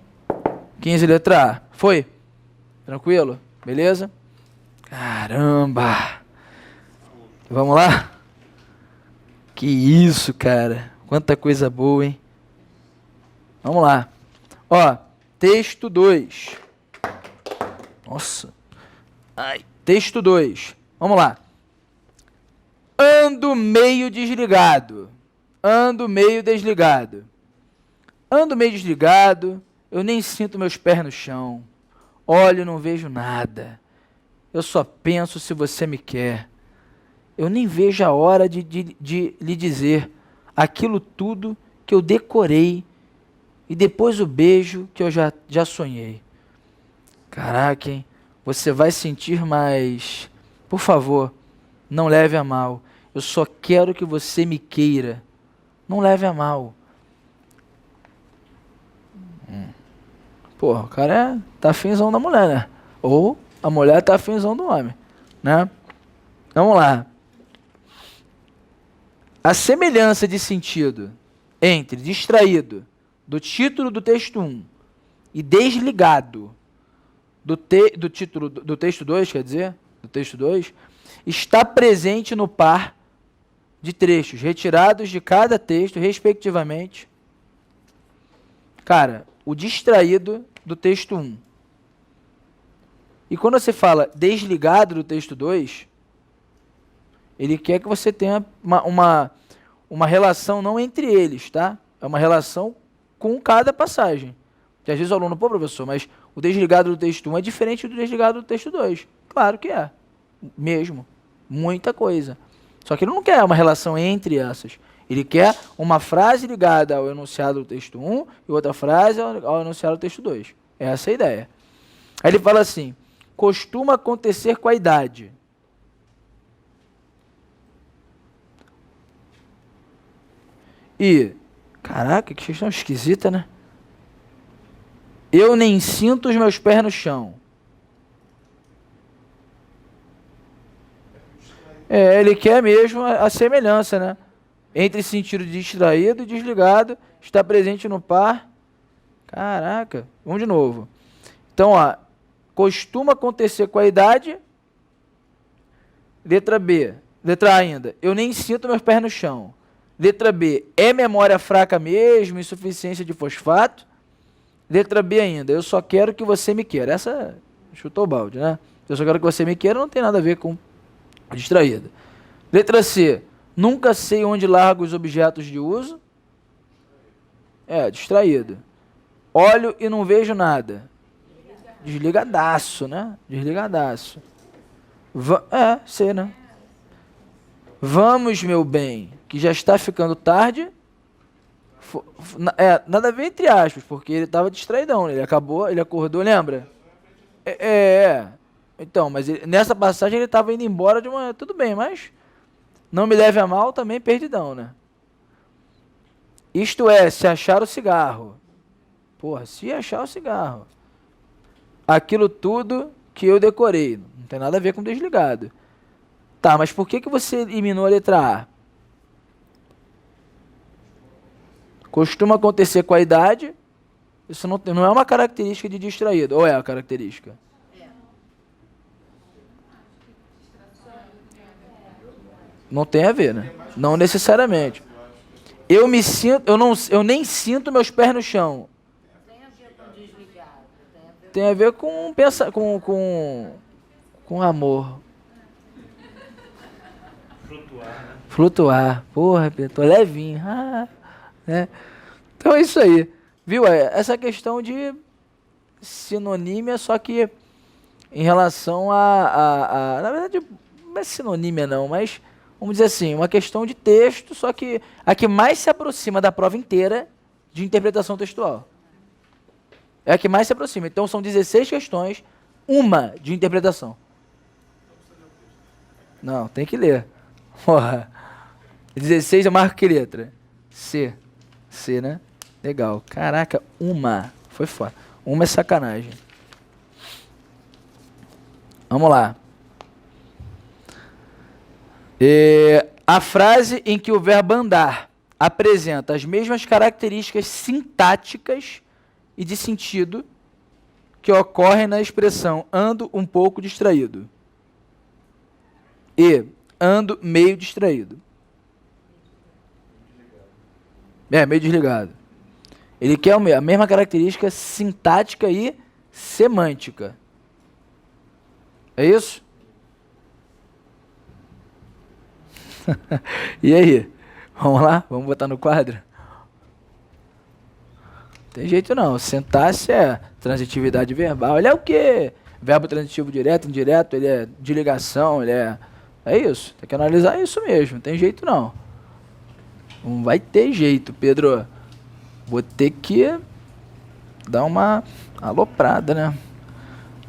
15 letra A. Foi? Tranquilo? Beleza? Caramba! Vamos lá? Que isso, cara. Quanta coisa boa, hein? Vamos lá. Ó, texto 2. Nossa. Ai, texto 2. Vamos lá. Ando meio desligado. Ando meio desligado. Ando meio desligado. Eu nem sinto meus pés no chão. Olho, não vejo nada. Eu só penso se você me quer. Eu nem vejo a hora de lhe dizer aquilo tudo que eu decorei e depois o beijo que eu já sonhei. Caraca, hein? Você vai sentir mais. Por favor, não leve a mal. Eu só quero que você me queira. Não leve a mal. Porra, o cara tá afinzão da mulher, né? Ou a mulher tá afinzão do homem, né? Vamos lá. A semelhança de sentido entre distraído, do título do texto 1, e desligado, do título do texto 2, quer dizer, do texto 2, está presente no par de trechos retirados de cada texto, respectivamente. Cara, o distraído do texto 1. E quando você fala desligado do texto 2, ele quer que você tenha uma relação não entre eles, tá? É uma relação com cada passagem. Que às vezes o aluno, pô, professor, mas o desligado do texto 1 é diferente do desligado do texto 2. Claro que é. Mesmo. Muita coisa. Só que ele não quer uma relação entre essas. Ele quer uma frase ligada ao enunciado do texto 1 e outra frase ao enunciado do texto 2. Essa é a ideia. Aí ele fala assim, costuma acontecer com a idade. E, caraca, que questão esquisita, né? Eu nem sinto os meus pés no chão. Ele quer mesmo a semelhança, né? Entre sentido distraído e desligado, está presente no par. Caraca, vamos de novo. Então, ó, costuma acontecer com a idade. Letra B. Letra A ainda. Eu nem sinto meus pés no chão. Letra B. É memória fraca mesmo, insuficiência de fosfato. Letra B ainda. Eu só quero que você me queira. Essa chutou o balde, né? Eu só quero que você me queira, não tem nada a ver com distraída. Letra C. Nunca sei onde largo os objetos de uso. Distraído. Olho e não vejo nada. Desligadaço, né? Desligadaço. C, né? Vamos, meu bem, que já está ficando tarde. Nada a ver entre aspas, porque ele estava distraidão. Ele acordou, lembra? Então, mas nessa passagem ele estava indo embora de uma... Tudo bem, mas não me leve a mal também, perdidão, né? Isto é, se achar o cigarro. Porra, se achar o cigarro. Aquilo tudo que eu decorei. Não tem nada a ver com desligado. Tá, mas por que você eliminou a letra A? Costuma acontecer com a idade. Isso não é uma característica de distraído. Ou é a característica? Não tem a ver, né? Não necessariamente. Eu me sinto, eu nem sinto meus pés no chão. Tem a ver com desligado. Tem a ver com com amor. Flutuar, né? Flutuar. Porra, tô levinho. Né? Então é isso aí. Viu? Essa questão de sinonímia, só que em relação na verdade, não é sinonímia não, mas vamos dizer assim, uma questão de texto, só que a que mais se aproxima da prova inteira de interpretação textual. É a que mais se aproxima. Então são 16 questões, uma de interpretação. Não, tem que ler. Porra. 16 eu marco que letra? C. C, né? Legal. Caraca, uma. Foi foda. Uma é sacanagem. Vamos lá. A frase em que o verbo andar apresenta as mesmas características sintáticas e de sentido que ocorrem na expressão ando um pouco distraído e ando meio distraído. Meio desligado. Ele quer a mesma característica sintática e semântica. É isso? E aí? Vamos lá? Vamos botar no quadro? Tem jeito não. Sintaxe é transitividade verbal. Ele é o quê? Verbo transitivo direto, indireto, ele é de ligação, ele é... É isso. Tem que analisar isso mesmo. Não tem jeito não. Não vai ter jeito, Pedro. Vou ter que dar uma aloprada, né?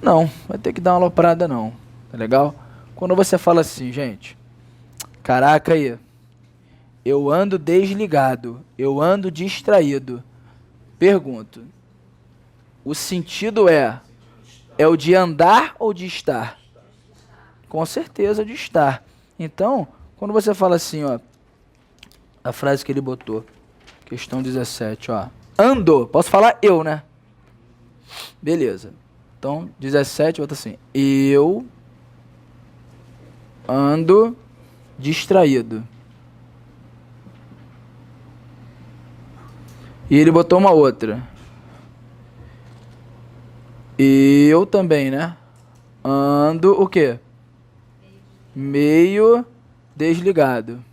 Não, vai ter que dar uma aloprada não. Tá legal? Quando você fala assim, gente... Caraca aí. Eu ando desligado. Eu ando distraído. Pergunto. O sentido é o de andar ou de estar? Com certeza de estar. Então, quando você fala assim, ó, a frase que ele botou, questão 17, ó. Ando, posso falar eu, né? Beleza. Então, 17, bota assim. Eu ando distraído. E ele botou uma outra. Eu também, né? Ando o quê? Meio desligado.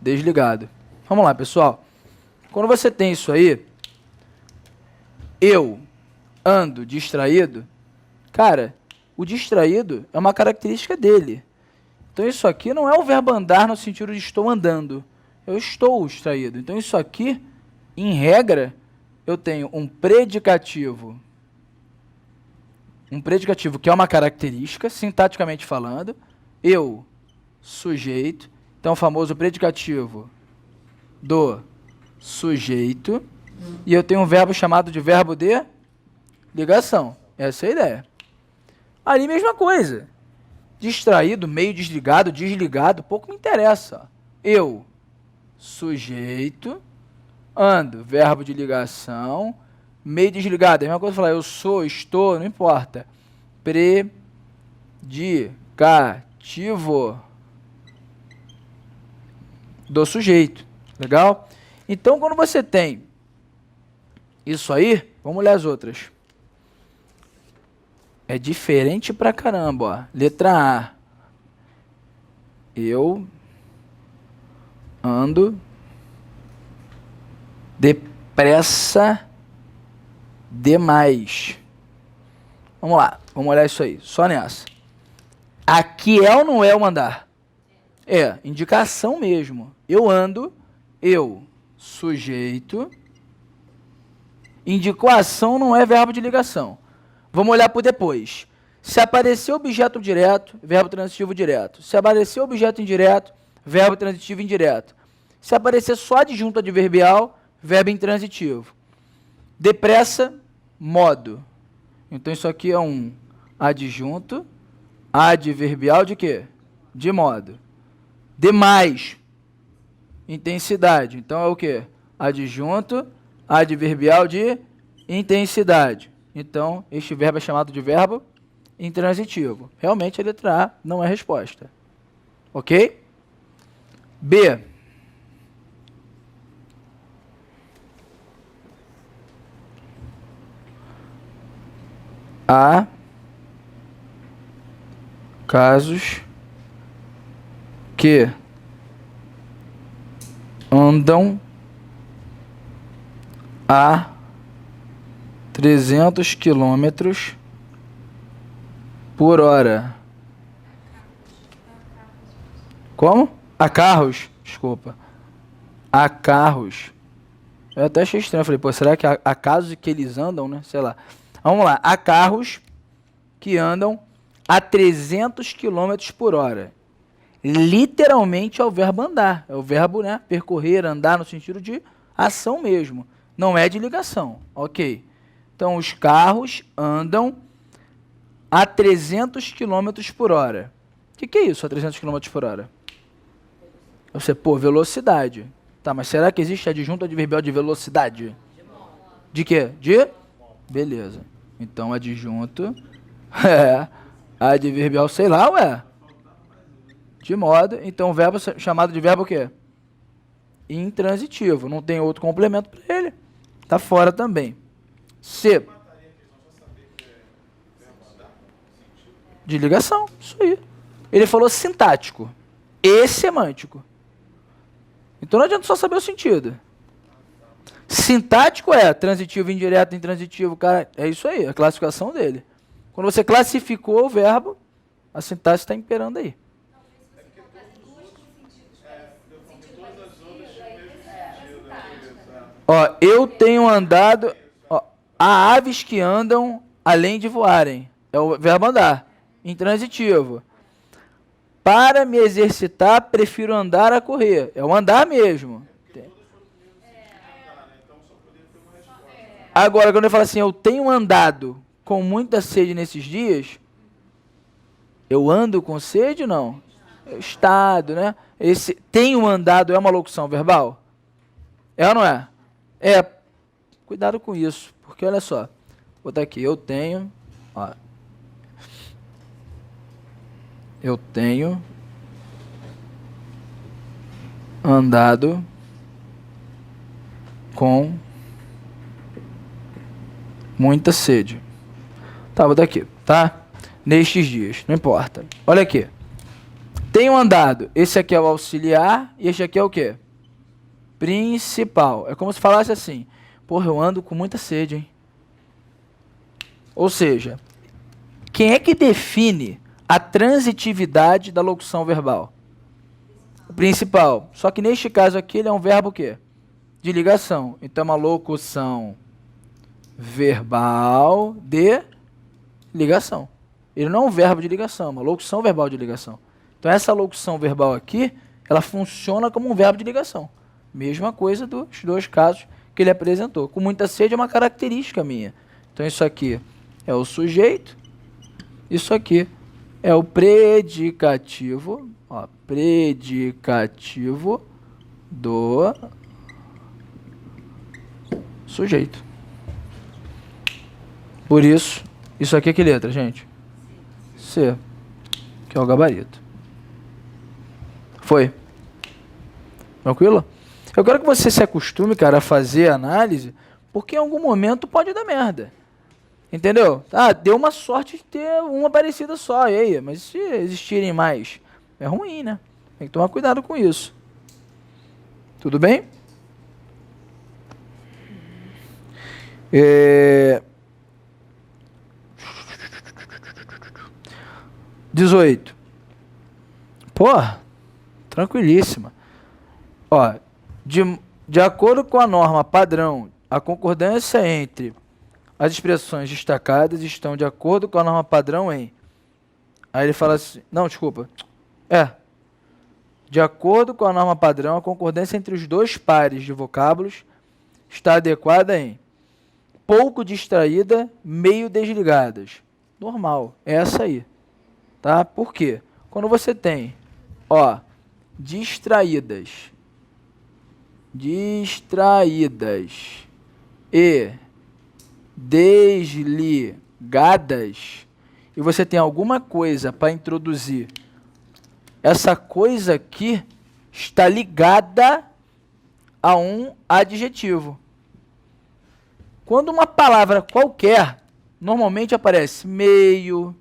Desligado. Vamos lá, pessoal. Quando você tem isso aí, eu ando distraído, cara, o distraído é uma característica dele. Então isso aqui não é o verbo andar no sentido de estou andando. Eu estou distraído. Então isso aqui, em regra, eu tenho um predicativo. Um predicativo que é uma característica, sintaticamente falando. Eu, sujeito. Então o famoso predicativo do sujeito. E eu tenho um verbo chamado de verbo de ligação. Essa é a ideia. Ali mesma coisa. Distraído, meio desligado, desligado, pouco me interessa. Eu, sujeito, ando, verbo de ligação, meio desligado. É a mesma coisa falar eu sou, estou, não importa. Predicativo do sujeito. Legal? Então, quando você tem isso aí, vamos ler as outras. É diferente pra caramba, ó. Letra A. Eu ando depressa demais. Vamos lá, vamos olhar isso aí, só nessa. Aqui é ou não é o andar? É, indicação mesmo. Eu ando, eu, sujeito. Indicou a ação não é verbo de ligação. Vamos olhar por depois. Se aparecer objeto direto, verbo transitivo direto. Se aparecer objeto indireto, verbo transitivo indireto. Se aparecer só adjunto adverbial, verbo intransitivo. Depressa, modo. Então isso aqui é um adjunto adverbial de quê? De modo. Demais, intensidade. Então é o quê? Adjunto adverbial de intensidade. Então este verbo é chamado de verbo intransitivo. Realmente a letra A não é resposta. Ok? B. Há casos que andam a 300 quilômetros por hora. Como? A carros, desculpa. A carros. Eu até achei estranho, falei, pô, será que há casos que eles andam, né? Sei lá. Vamos lá, há carros que andam a 300 quilômetros por hora. Literalmente é o verbo andar. É o verbo, né, percorrer, andar no sentido de ação mesmo. Não é de ligação, ok? Então, os carros andam a 300 quilômetros por hora. O que é isso, a 300 quilômetros por hora? Você, pô, velocidade. Tá, mas será que existe adjunto adverbial de velocidade? De quê? De? Beleza. Então, adjunto adverbial, sei lá, ué. De modo. Então, o verbo chamado de verbo o quê? Intransitivo. Não tem outro complemento para ele. Tá fora também. C. De ligação. Isso aí. Ele falou sintático e semântico. Então não adianta só saber o sentido. Sintático é transitivo, indireto, intransitivo, cara. É isso aí, a classificação dele. Quando você classificou o verbo, a sintaxe está imperando aí. Ó, eu tenho andado. Ó, há aves que andam além de voarem. É o verbo andar. Intransitivo. Para me exercitar, prefiro andar a correr. É o andar mesmo. Agora, quando eu falo assim, eu tenho andado com muita sede nesses dias, eu ando com sede ou não? É estado, né? Esse tenho andado é uma locução verbal? É ou não é? É. Cuidado com isso, porque olha só. Vou botar aqui, eu tenho, ó. Eu tenho andado com muita sede. Tá, vou botar aqui, tá? Nestes dias, não importa. Olha aqui. Tenho andado. Esse aqui é o auxiliar e este aqui é o quê? Principal. É como se falasse assim, porra, eu ando com muita sede, hein? Ou seja, quem é que define a transitividade da locução verbal? O principal. Só que neste caso aqui ele é um verbo o quê? De ligação. Então é uma locução verbal de ligação. Ele não é um verbo de ligação, é uma locução verbal de ligação. Então essa locução verbal aqui, ela funciona como um verbo de ligação. Mesma coisa dos dois casos que ele apresentou. Com muita sede é uma característica minha. Então isso aqui é o sujeito, isso aqui é o predicativo, ó, predicativo do sujeito. Por isso, isso aqui é que letra, gente? C, que é o gabarito. Foi? Tranquilo? Eu quero que você se acostume, cara, a fazer análise, porque em algum momento pode dar merda. Entendeu? Ah, deu uma sorte de ter uma parecida só, e aí? Mas se existirem mais, é ruim, né? Tem que tomar cuidado com isso. Tudo bem? 18. Pô, tranquilíssima. Ó, de acordo com a norma padrão, a concordância entre as expressões destacadas estão de acordo com a norma padrão em... Aí ele fala assim... Não, desculpa. De acordo com a norma padrão, a concordância entre os dois pares de vocábulos está adequada em pouco distraída, meio desligadas. Normal, é essa aí. Tá? Por quê? Quando você tem, distraídas e desligadas, e você tem alguma coisa para introduzir, essa coisa aqui está ligada a um adjetivo. Quando uma palavra qualquer, normalmente aparece meio,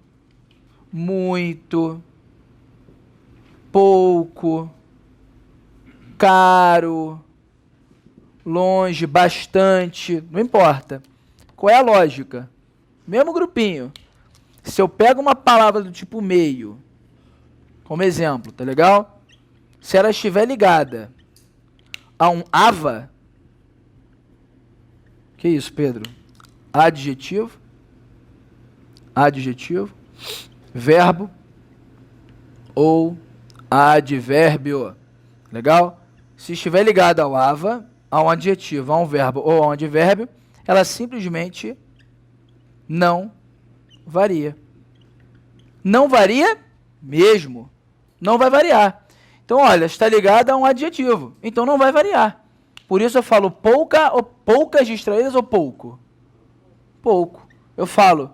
muito, pouco, caro, longe, bastante, não importa. Qual é a lógica? Mesmo grupinho. Se eu pego uma palavra do tipo meio, como exemplo, tá legal? Se ela estiver ligada a um ava, que isso, Pedro? Adjetivo, verbo ou advérbio. Legal? Se estiver ligada ao ava, a um adjetivo, a um verbo ou a um advérbio, ela simplesmente não varia. Não varia mesmo. Não vai variar. Então, olha, está ligada a um adjetivo. Então, não vai variar. Por isso eu falo poucas distraídas ou pouco? Pouco. Eu falo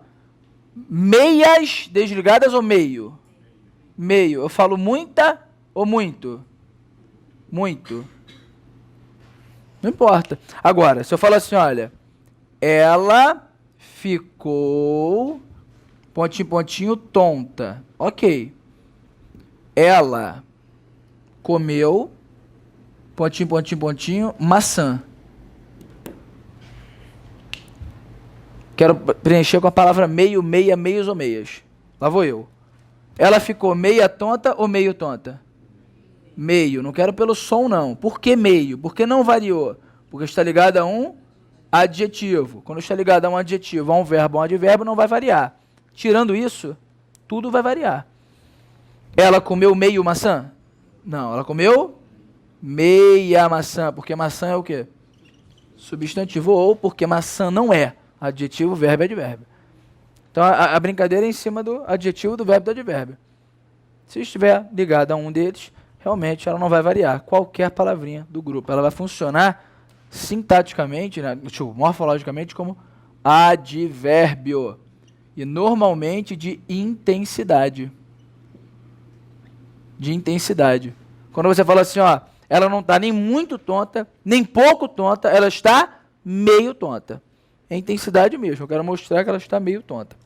meias desligadas ou meio? Meio. Eu falo muita ou muito? Muito. Não importa. Agora, se eu falo assim, olha, ela ficou pontinho, pontinho, tonta. Ok. Ela comeu pontinho, pontinho, pontinho, maçã. Quero preencher com a palavra meio, meia, meios ou meias. Lá vou eu. Ela ficou meia tonta ou meio tonta? Meio. Não quero pelo som, não. Por que meio? Porque não variou. Porque está ligado a um adjetivo. Quando está ligado a um adjetivo, a um verbo, a um advérbio, não vai variar. Tirando isso, tudo vai variar. Ela comeu meio maçã? Não, ela comeu meia maçã. Porque maçã é o quê? Substantivo. Ou porque maçã não é adjetivo, verbo e advérbio. Então a brincadeira é em cima do adjetivo, do verbo e do advérbio. Se estiver ligada a um deles, realmente ela não vai variar. Qualquer palavrinha do grupo. Ela vai funcionar sintaticamente, né, morfologicamente, como advérbio. E normalmente de intensidade. De intensidade. Quando você fala assim, ó, ela não está nem muito tonta, nem pouco tonta, ela está meio tonta. É intensidade mesmo. Eu quero mostrar que ela está meio tonta.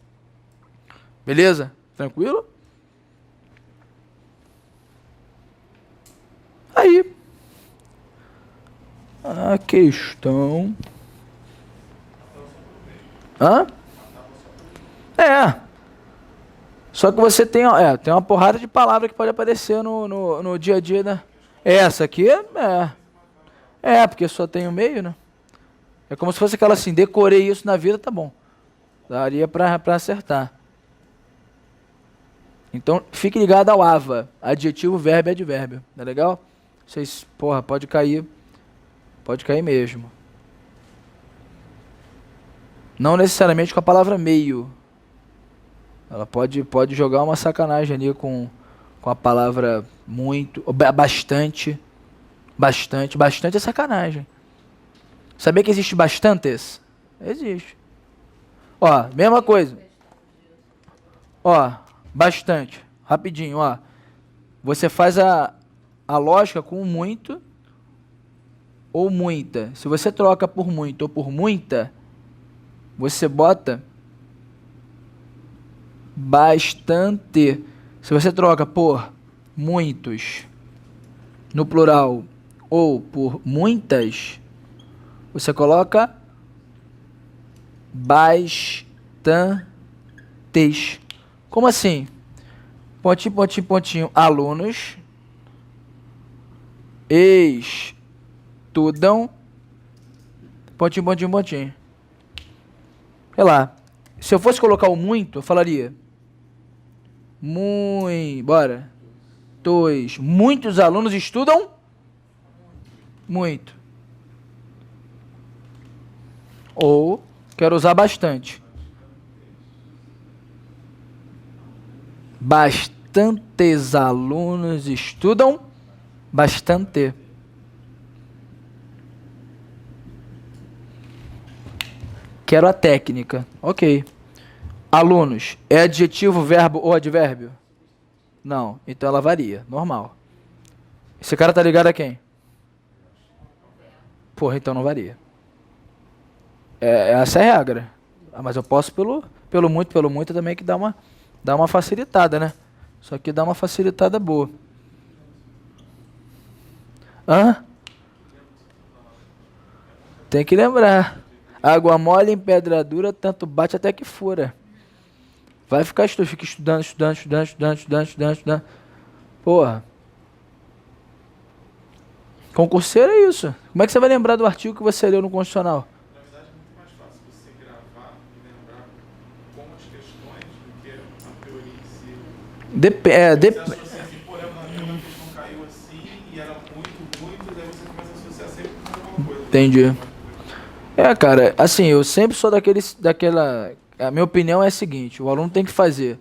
Beleza? Tranquilo? Aí, a questão... Hã? Só que você tem, tem uma porrada de palavra que pode aparecer no dia a dia, né? Essa aqui porque só tem o meio, né? É como se fosse aquela assim, decorei isso na vida, tá bom. Daria pra acertar. Então, fique ligado ao AVA, adjetivo, verbo e advérbio, tá legal? Vocês, pode cair mesmo. Não necessariamente com a palavra meio. Ela pode jogar uma sacanagem ali com a palavra muito, bastante. Bastante é sacanagem. Sabia que existe bastantes? Existe. Ó, mesma coisa. Ó, bastante. Rapidinho, ó. Você faz a lógica com muito ou muita. Se você troca por muito ou por muita, você bota bastante. Se você troca por muitos no plural ou por muitas, você coloca bastantes. Como assim? Pontinho, pontinho, pontinho. Alunos estudam. Pontinho, pontinho, pontinho. Sei lá. Se eu fosse colocar o muito, eu falaria. Bora. Muitos alunos estudam muito. Ou quero usar bastante. Bastantes alunos estudam bastante. Quero a técnica. Ok. Alunos, é adjetivo, verbo ou advérbio? Não. Então ela varia. Normal. Esse cara tá ligado a quem? Porra, então não varia. Essa é a regra. Ah, mas eu posso pelo muito também que dá uma facilitada, né? Só que dá uma facilitada boa. Hã? Tem que lembrar. Água mole em pedra dura, tanto bate até que fura. Vai ficar fica estudando. Porra. Concurseiro é isso. Como é que você vai lembrar do artigo que você leu no Constitucional? Na verdade, é muito mais fácil você gravar e lembrar como as questões do que a teoria em si. Você associa assim, pô, uma questão caiu assim e era muito, daí você começa a associar sempre com alguma coisa. Entendi. Cara, assim, eu sempre sou daquela... A minha opinião é a seguinte, o aluno tem que fazer.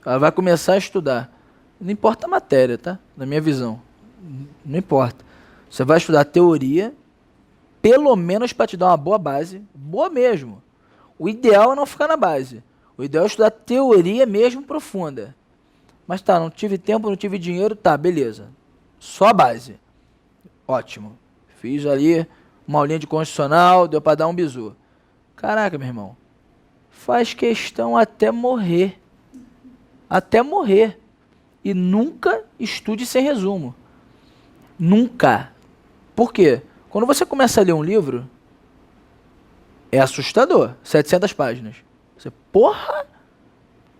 Ela vai começar a estudar. Não importa a matéria, tá? Na minha visão. Não importa. Você vai estudar teoria, pelo menos para te dar uma boa base. Boa mesmo. O ideal é não ficar na base. O ideal é estudar teoria mesmo profunda. Mas tá, não tive tempo, não tive dinheiro, tá, beleza. Só a base. Ótimo. Fiz ali uma aulinha de constitucional, deu para dar um bizu. Caraca, meu irmão. Faz questão até morrer. Até morrer. E nunca estude sem resumo. Nunca. Por quê? Quando você começa a ler um livro, é assustador. 700 páginas. Você, porra!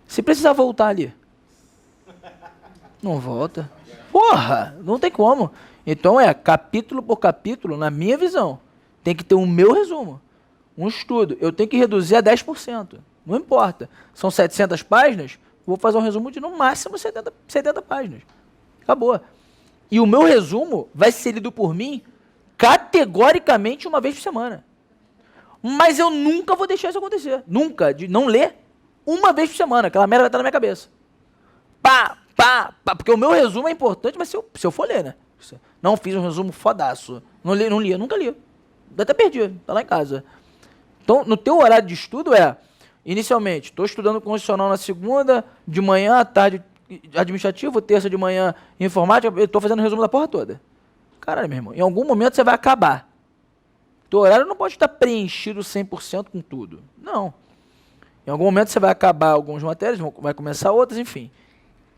Se precisar voltar ali. Não volta. Porra! Não tem como. Então capítulo por capítulo, na minha visão. Tem que ter um meu resumo. Um estudo. Eu tenho que reduzir a 10%. Não importa. São 700 páginas, vou fazer um resumo de no máximo 70 páginas. Acabou. E o meu resumo vai ser lido por mim categoricamente uma vez por semana. Mas eu nunca vou deixar isso acontecer. Nunca. De não ler uma vez por semana. Aquela merda vai estar na minha cabeça. Pá. Porque o meu resumo é importante, mas se eu for ler, né? Não fiz um resumo fodaço. Não li, nunca li. Até perdi. Tá lá em casa. Então, no teu horário de estudo inicialmente, estou estudando constitucional na segunda, de manhã, à tarde, administrativo, terça de manhã, informática, eu estou fazendo o resumo da porra toda. Caralho, meu irmão, em algum momento você vai acabar. Teu horário não pode estar preenchido 100% com tudo. Não. Em algum momento você vai acabar algumas matérias, vai começar outras, enfim.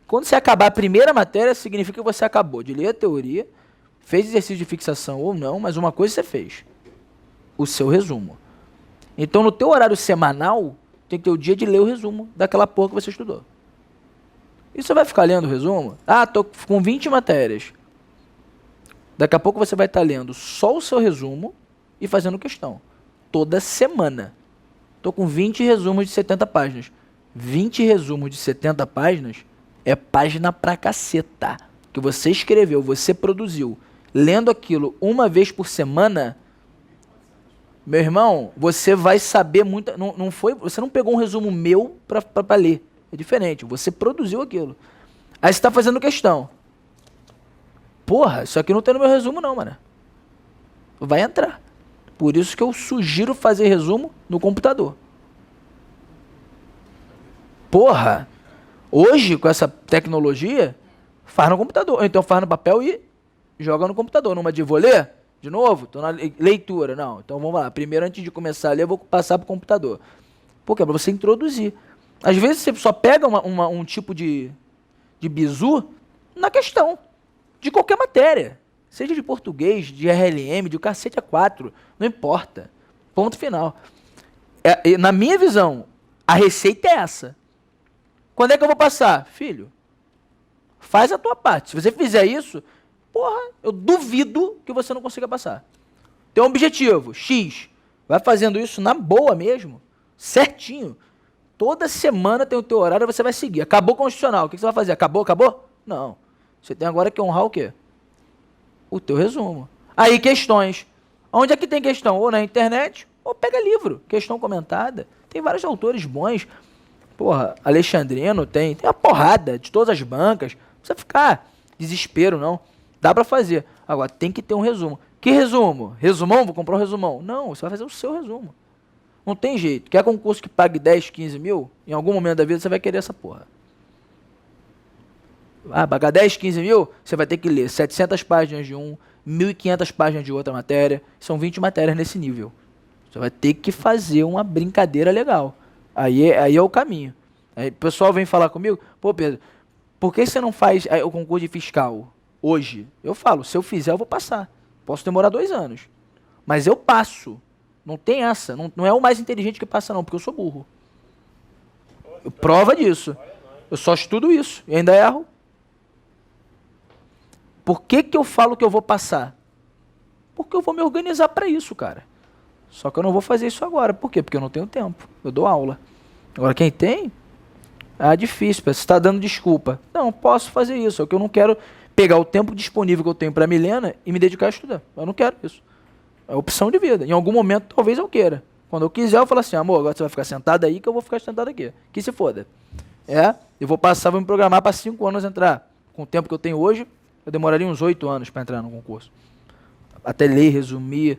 Quando você acabar a primeira matéria, significa que você acabou de ler a teoria, fez exercício de fixação ou não, mas uma coisa você fez. O seu resumo. Então, no teu horário semanal, tem que ter o dia de ler o resumo daquela porra que você estudou. E você vai ficar lendo o resumo? Ah, tô com 20 matérias. Daqui a pouco você vai estar lendo só o seu resumo e fazendo questão. Toda semana. Tô com 20 resumos de 70 páginas. 20 resumos de 70 páginas é página pra caceta. Que você escreveu, você produziu. Lendo aquilo uma vez por semana... Meu irmão, você vai saber muito... Você não pegou um resumo meu pra ler. É diferente. Você produziu aquilo. Aí você tá fazendo questão. Porra, isso aqui não tem no meu resumo não, mano. Vai entrar. Por isso que eu sugiro fazer resumo no computador. Porra. Hoje, com essa tecnologia, faz no computador. Ou então faz no papel e joga no computador. Numa de vou ler... De novo, estou na leitura. Não, então vamos lá. Primeiro, antes de começar a ler, eu vou passar para o computador. Por quê? Para você introduzir. Às vezes você só pega um tipo de bizu na questão. De qualquer matéria. Seja de português, de RLM, de cacete A4. Não importa. Ponto final. Na minha visão, a receita é essa. Quando é que eu vou passar? Filho, faz a tua parte. Se você fizer isso... Porra, eu duvido que você não consiga passar. Tem um objetivo, X. Vai fazendo isso na boa mesmo. certinho. Toda semana tem o teu horário, você vai seguir. Acabou o constitucional, o que você vai fazer? Acabou? Acabou? Não. Você tem agora que honrar o quê? O teu resumo. Aí, questões. Onde é que tem questão? Ou na internet, ou pega livro. Questão comentada. Tem vários autores bons. Porra, Alexandrino tem uma porrada de todas as bancas. Não precisa ficar desespero, não. Dá pra fazer. Agora, tem que ter um resumo. Que resumo? Resumão? Vou comprar um resumão. Não, você vai fazer o seu resumo. Não tem jeito. Quer concurso que pague 10, 15 mil? Em algum momento da vida você vai querer essa porra. Ah, pagar 10, 15 mil? Você vai ter que ler 700 páginas de um, 1.500 páginas de outra matéria. São 20 matérias nesse nível. Você vai ter que fazer uma brincadeira legal. Aí é o caminho. Aí o pessoal vem falar comigo, pô, Pedro, por que você não faz o concurso de fiscal hoje? Eu falo, se eu fizer, eu vou passar. Posso demorar 2 anos. Mas eu passo. Não tem essa. Não é o mais inteligente que passa, não, porque eu sou burro. Prova disso. Eu só estudo isso e ainda erro. Por que que eu falo que eu vou passar? Porque eu vou me organizar para isso, cara. Só que eu não vou fazer isso agora. Por quê? Porque eu não tenho tempo. Eu dou aula. Agora, quem tem, difícil. Você está dando desculpa. Não, posso fazer isso. É que eu não quero pegar o tempo disponível que eu tenho para a Milena e me dedicar a estudar. Eu não quero isso. É opção de vida. Em algum momento, talvez eu queira. Quando eu quiser, eu falo assim, amor, agora você vai ficar sentado aí que eu vou ficar sentado aqui. Que se foda. Eu vou passar, vou me programar para 5 anos entrar. Com o tempo que eu tenho hoje, eu demoraria uns 8 anos para entrar no concurso. Até ler, resumir,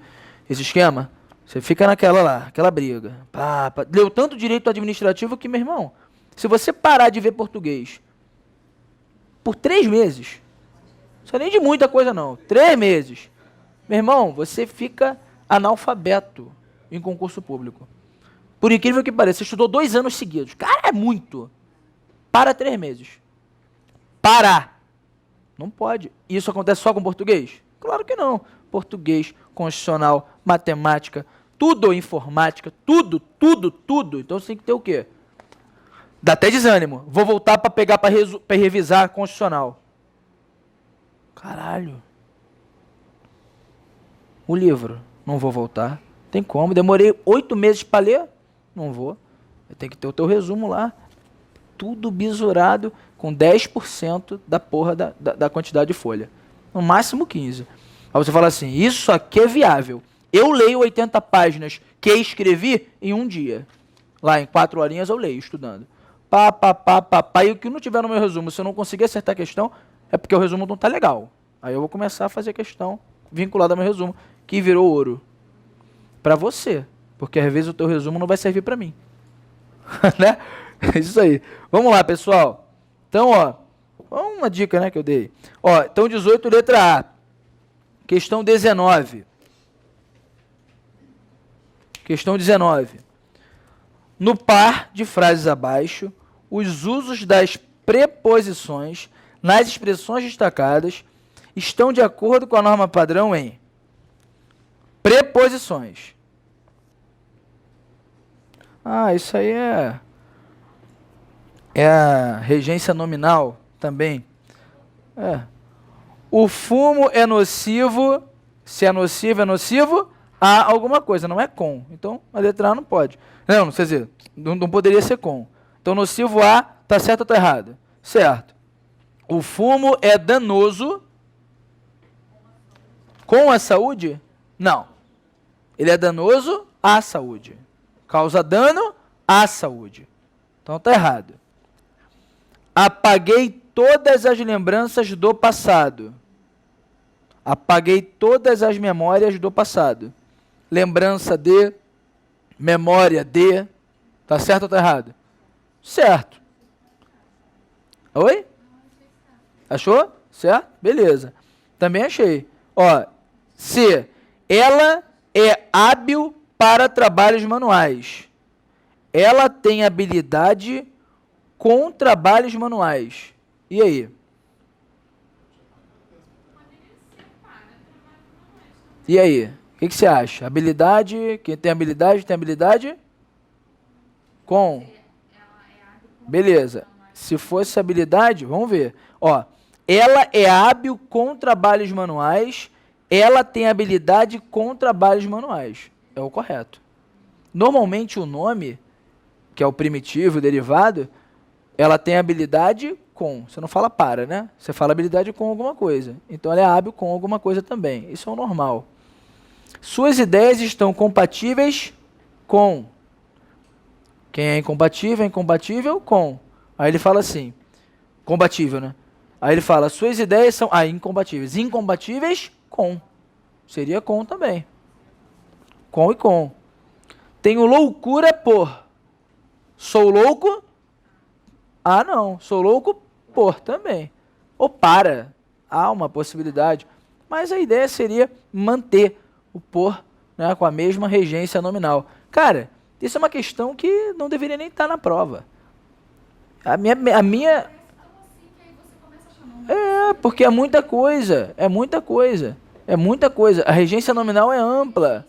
esse esquema. Você fica naquela lá, aquela briga. Leu tanto direito administrativo que, meu irmão, se você parar de ver português por 3 meses, isso é nem de muita coisa não, 3 meses, meu irmão, você fica analfabeto em concurso público. Por incrível que pareça, você estudou 2 anos seguidos. Cara, é muito. Para 3 meses. Parar. Não pode. Isso acontece só com português? Claro que não. Português, constitucional, matemática, tudo, informática, tudo. Então você tem que ter o quê? Dá até desânimo. Vou voltar para pegar para revisar constitucional. Caralho. O livro. Não vou voltar. Tem como. Demorei 8 meses para ler. Não vou. Tem que ter o teu resumo lá. Tudo bisurado com 10% da porra da quantidade de folha. No máximo 15. Aí você fala assim, isso aqui é viável. Eu leio 80 páginas que escrevi em um dia. Lá em 4 horinhas eu leio, estudando. E o que não tiver no meu resumo, se eu não conseguir acertar a questão, é porque o resumo não tá legal. Aí eu vou começar a fazer questão vinculada ao meu resumo, que virou ouro. Pra você. Porque às vezes o teu resumo não vai servir pra mim. Né? Isso aí. Vamos lá, pessoal. Então, uma dica, né, que eu dei. Então 18, letra A. Questão 19. Questão 19. No par de frases abaixo, os usos das preposições nas expressões destacadas estão de acordo com a norma padrão em preposições. Isso aí é a regência nominal também. O fumo é nocivo, se é nocivo, há alguma coisa, não é com. Então, a letra A não pode. Não, quer dizer, não poderia ser com. Então, nocivo A, tá certo ou tá errado? Certo. O fumo é danoso com a saúde? Não. Ele é danoso à saúde. Causa dano à saúde. Então, tá errado. Apaguei todas as lembranças do passado. Apaguei todas as memórias do passado. Lembrança de, memória de. Tá certo ou tá errado? Certo. Oi? Achou? Certo? Beleza. Também achei. C. Ela é hábil para trabalhos manuais. Ela tem habilidade com trabalhos manuais. E aí? E aí? O que você acha? Habilidade? Quem tem habilidade, tem habilidade? Com? Beleza. Se fosse habilidade, vamos ver. Ela é hábil com trabalhos manuais. Ela tem habilidade com trabalhos manuais. É o correto. Normalmente o nome que é o primitivo, o derivado, ela tem habilidade com. Você não fala para, né? Você fala habilidade com alguma coisa. Então ela é hábil com alguma coisa também. Isso é o normal. Suas ideias estão compatíveis com. Quem é incompatível com. Aí ele fala assim, compatível, né? Aí ele fala, suas ideias são incompatíveis. Incompatíveis com. Seria com também. Com e com. Tenho loucura por. Sou louco? Ah, não. Sou louco por também. Ou para. Há uma possibilidade. Mas a ideia seria manter o por, né, com a mesma regência nominal. Cara, isso é uma questão que não deveria nem estar na prova. A minha... porque é muita coisa. É muita coisa. É muita coisa. A regência nominal é ampla.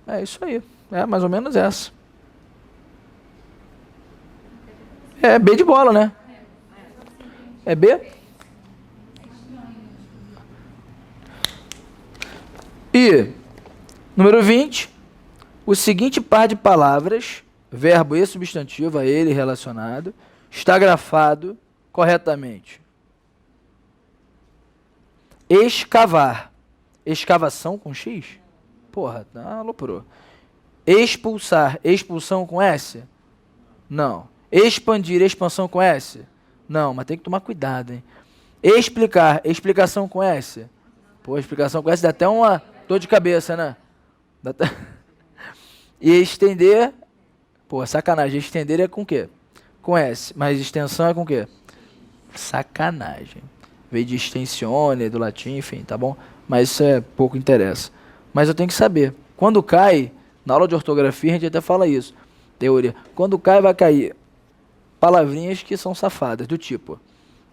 É isso aí. É mais ou menos essa. É B de bola, né? É B? E, número 20, o seguinte par de palavras, verbo e substantivo, a ele relacionado, está grafado corretamente. Escavar. Escavação com X? Porra, aloprou. Expulsar. Expulsão com S? Não. Expandir. Expansão com S? Não, mas tem que tomar cuidado, hein? Explicar. Explicação com S? Pô, explicação com S dá até uma dor de cabeça, né? E estender... Pô, sacanagem. Estender é com o quê? Com S. Mas extensão é com o quê? Sacanagem. Veio de extensione, do latim, enfim, tá bom? Mas isso pouco interessa. Mas eu tenho que saber. Quando cai, na aula de ortografia a gente até fala isso. Teoria. Quando cai, vai cair palavrinhas que são safadas, do tipo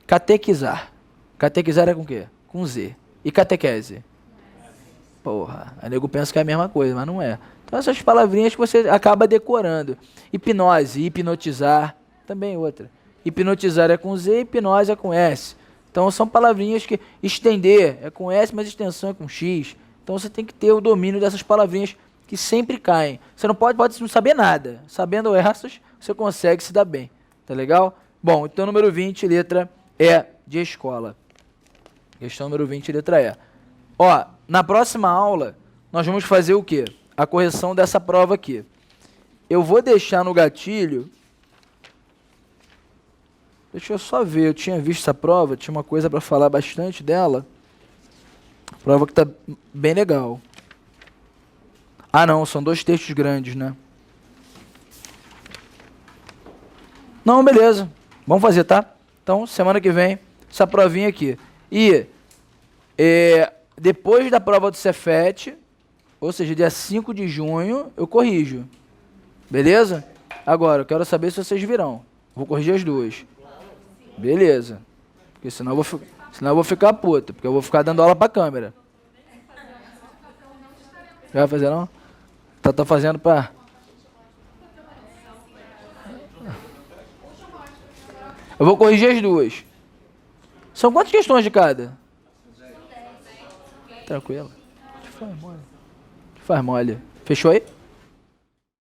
catequizar. Catequizar é com o quê? Com Z. E catequese? Porra, a nego pensa que é a mesma coisa, mas não é. Então essas palavrinhas que você acaba decorando. Hipnose, hipnotizar, também outra. Hipnotizar é com Z, hipnose é com S. Então são palavrinhas que... Estender é com S, mas extensão é com X. Então você tem que ter o domínio dessas palavrinhas que sempre caem. Você não pode não saber nada. Sabendo essas, você consegue se dar bem. Tá legal? Bom, então número 20, letra E de escola. Questão número 20, letra E. Ó, na próxima aula, nós vamos fazer o quê? A correção dessa prova aqui. Eu vou deixar no gatilho... Deixa eu só ver, eu tinha visto essa prova, tinha uma coisa para falar bastante dela. Prova que tá bem legal. Ah, não, são 2 textos grandes, né? Não, beleza. Vamos fazer, tá? Então, semana que vem, essa provinha aqui. E depois da prova do Cefet, ou seja, dia 5 de junho, eu corrijo. Beleza? Agora, eu quero saber se vocês virão. Vou corrigir as 2. Beleza. Porque senão eu vou ficar puto, porque eu vou ficar dando aula pra câmera. Vai fazer não? Tá fazendo pra... Eu vou corrigir as 2. São quantas questões de cada? Tranquilo. Te faz mole. Fechou aí?